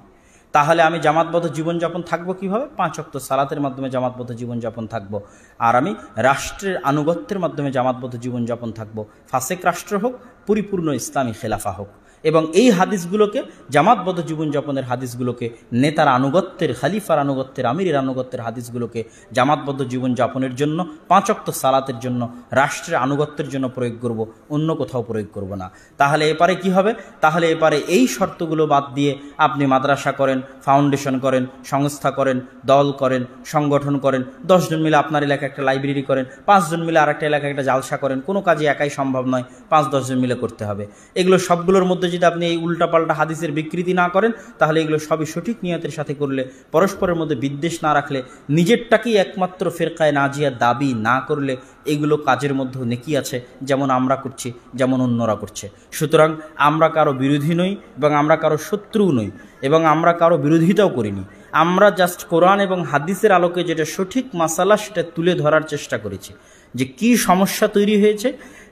তাহলে আমি জামাতবদ্ধ জীবনযাপন থাকবো কিভাবে? 5 ওয়াক্ত সালাতের মাধ্যমে জামাতবদ্ধ জীবনযাপন থাকবো। আর আমি রাষ্ট্রের আনুগত্যের মাধ্যমে জামাতবদ্ধ জীবনযাপন থাকবো, ফাসেক রাষ্ট্র হোক, পরিপূর্ণ ইসলামী খেলাফা হোক। এবং এই হাদিসগুলোকে, জামাতবদ্ধ জীবনযাপনের হাদিসগুলোকে, নেতার আনুগত্যের, খালিফার আনুগত্যের, আমিরের আনুগত্যের হাদিসগুলোকে জামাতবদ্ধ জীবনযাপনের জন্য, 5 ওয়াক্ত সালাতের জন্য, রাষ্ট্রের আনুগত্যের জন্য প্রয়োগ করব, অন্য কোথাও প্রয়োগ করব না। তাহলে এপারে কি হবে? তাহলে এপারে এই শর্তগুলো বাদ দিয়ে আপনি মাদ্রাসা করেন, ফাউন্ডেশন করেন, সংস্থা করেন, দল করেন, সংগঠন করেন, 10 জন মিলে আপনার এলাকায় একটা লাইব্রেরি করেন, 5 জন মিলে আরেকটা এলাকায় একটা জালসা করেন। কোনো কাজই একাই সম্ভব নয়, 5-10 জন মিলে করতে হবে। এগুলো সবগুলোর মধ্যে যদি আপনি এই উল্টাপাল্টা হাদিসের বিকৃতি না করেন, তাহলে এগুলো সবই সঠিক নিয়তের সাথে করলে, পরস্পরের মধ্যে বিদ্বেষ না রাখলে, নিজেরটাকেই একমাত্র ফেরকায় নাজিয়া দাবি না করলে, এগুলো কাজের মধ্যে নেকি আছে, যেমন আমরা করছি, যেমন অন্যরা করছে। সুতরাং আমরা কারো বিরোধী নই এবং আমরা কারো শত্রু নই এবং আমরা কারো বিরোধিতাও করিনি। আমরা জাস্ট কোরআন এবং হাদিসের আলোকে যেটা সঠিক মাসালা সেটা তুলে ধরার চেষ্টা করেছি, যে কি সমস্যা তৈরি হয়েছে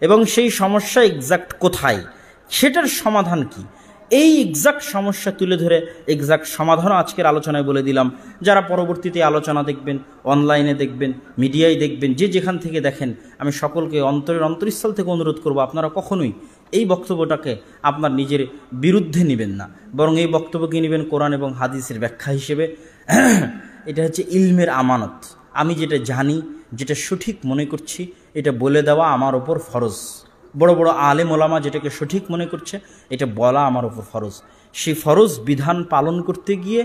এবং সেই সমস্যা এক্সাক্ট কোথায়, সেটার সমাধান কি, এই এক্সাক্ট সমস্যা তুলে ধরে এক্সাক্ট সমাধানও আজকের আলোচনায় বলে দিলাম। যারা পরবর্তীতে আলোচনা দেখবেন, অনলাইনে দেখবেন, মিডিয়ায় দেখবেন, যে যেখান থেকে দেখেন, আমি সকলকে অন্তরস্থল থেকে অনুরোধ করব, আপনারা কখনোই এই বক্তব্যটাকে আপনার নিজের বিরুদ্ধে নেবেন না, বরং এই বক্তব্যকে নেবেন কোরআন এবং হাদিসের ব্যাখ্যা হিসেবে। এটা হচ্ছে ইলমের আমানত। আমি যেটা জানি, যেটা সঠিক মনে করছি, এটা বলে দেওয়া আমার ওপর ফরজ। বড় বড় আলেম ওলামা যেটাকে সঠিক মনে করছে, এটা বলা আমার ওপর ফরজ। সেই ফরজ বিধান পালন করতে গিয়ে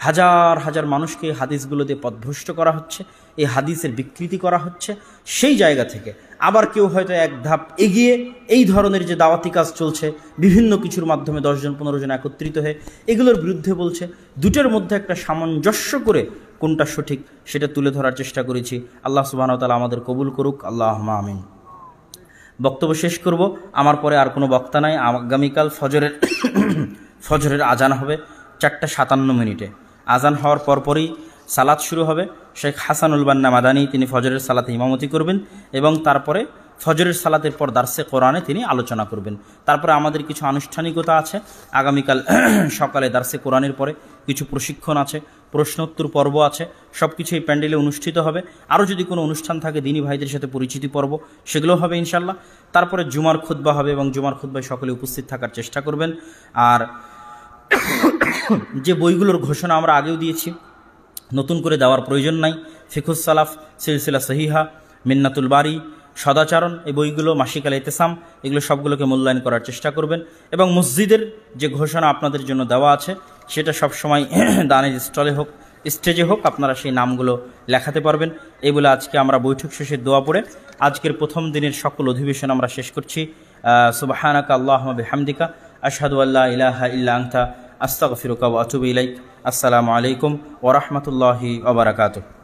হাজার হাজার মানুষকে এই হাদিসগুলোতে পথভ্রষ্ট করা হচ্ছে, এই হাদিসের বিকৃতি করা হচ্ছে। সেই জায়গা থেকে আবার কেউ হয়তো এক ধাপ এগিয়ে এই ধরনের যে দাওয়াতি কাজ চলছে, বিভিন্ন কিছুর মাধ্যমে 10 জন 15 জন একত্রিত হয়ে এগুলোর বিরুদ্ধে বলছে। দুটোর মধ্যে একটা সামঞ্জস্য করে কোনটা সঠিক সেটা তুলে ধরার চেষ্টা করেছি। আল্লাহ সুবহানাহু ওয়া তাআলা আমাদের কবুল করুক, আল্লাহুম্মা আমিন। বক্তব্য শেষ করব, আমার পরে আর কোনো বক্তা নাই। আগামীকাল ফজরের আজান হবে 4:57 আজান হওয়ার পরপরই সালাত শুরু হবে। শেখ হাসানুল বান্না মাদানী তিনি ফজরের সালাতে ইমামতি করবেন এবং তারপরে ফজরের সালাতের পর দার্সে কোরআনে তিনি আলোচনা করবেন। তারপরে আমাদের কিছু আনুষ্ঠানিকতা আছে। আগামীকাল সকালে দার্সে কোরআনের পরে কিছু প্রশিক্ষণ আছে, প্রশ্নোত্তর পর্ব আছে, সব কিছু এই প্যান্ডেলে অনুষ্ঠিত হবে। আরও যদি কোনো অনুষ্ঠান থাকে দিনী ভাইদের সাথে পরিচিতি পর্ব, সেগুলো হবে ইনশাল্লাহ। তারপরে জুমার খুতবা হবে এবং জুমার খুতবায় সকলে উপস্থিত থাকার চেষ্টা করবেন। আর যে বইগুলোর ঘোষণা আমরা আগেও দিয়েছি, নতুন করে দেওয়ার প্রয়োজন নাই। ফিকুস সালাফ, সিলসিলা সহিহা, মিন্নাতুল বারি, সদাচরণ, এই বইগুলো, মাসিক আল ইতিসাম, এগুলো সবগুলোকে মূল্যায়ন করার চেষ্টা করবেন। এবং মসজিদের যে ঘোষণা আপনাদের জন্য দেওয়া আছে, সেটা সবসময় দানের স্টেজে হোক আপনারা সেই নামগুলো লেখাতে পারবেন। এই বলে আজকে আমরা বৈঠক শেষে দোয়া পড়ে আজকের প্রথম দিনের সকল অধিবেশন আমরা শেষ করছি। সুবহানাকা আল্লাহুম্মা বিহামদিকা আশহাদু আল্লা ইলাহা ইল্লা আনতা আস্তাগফিরুকা ওয়া আতুবু ইলাইক। আসসালামু আলাইকুম ওয়া রাহমাতুল্লাহি ওয়া বারাকাতুহু।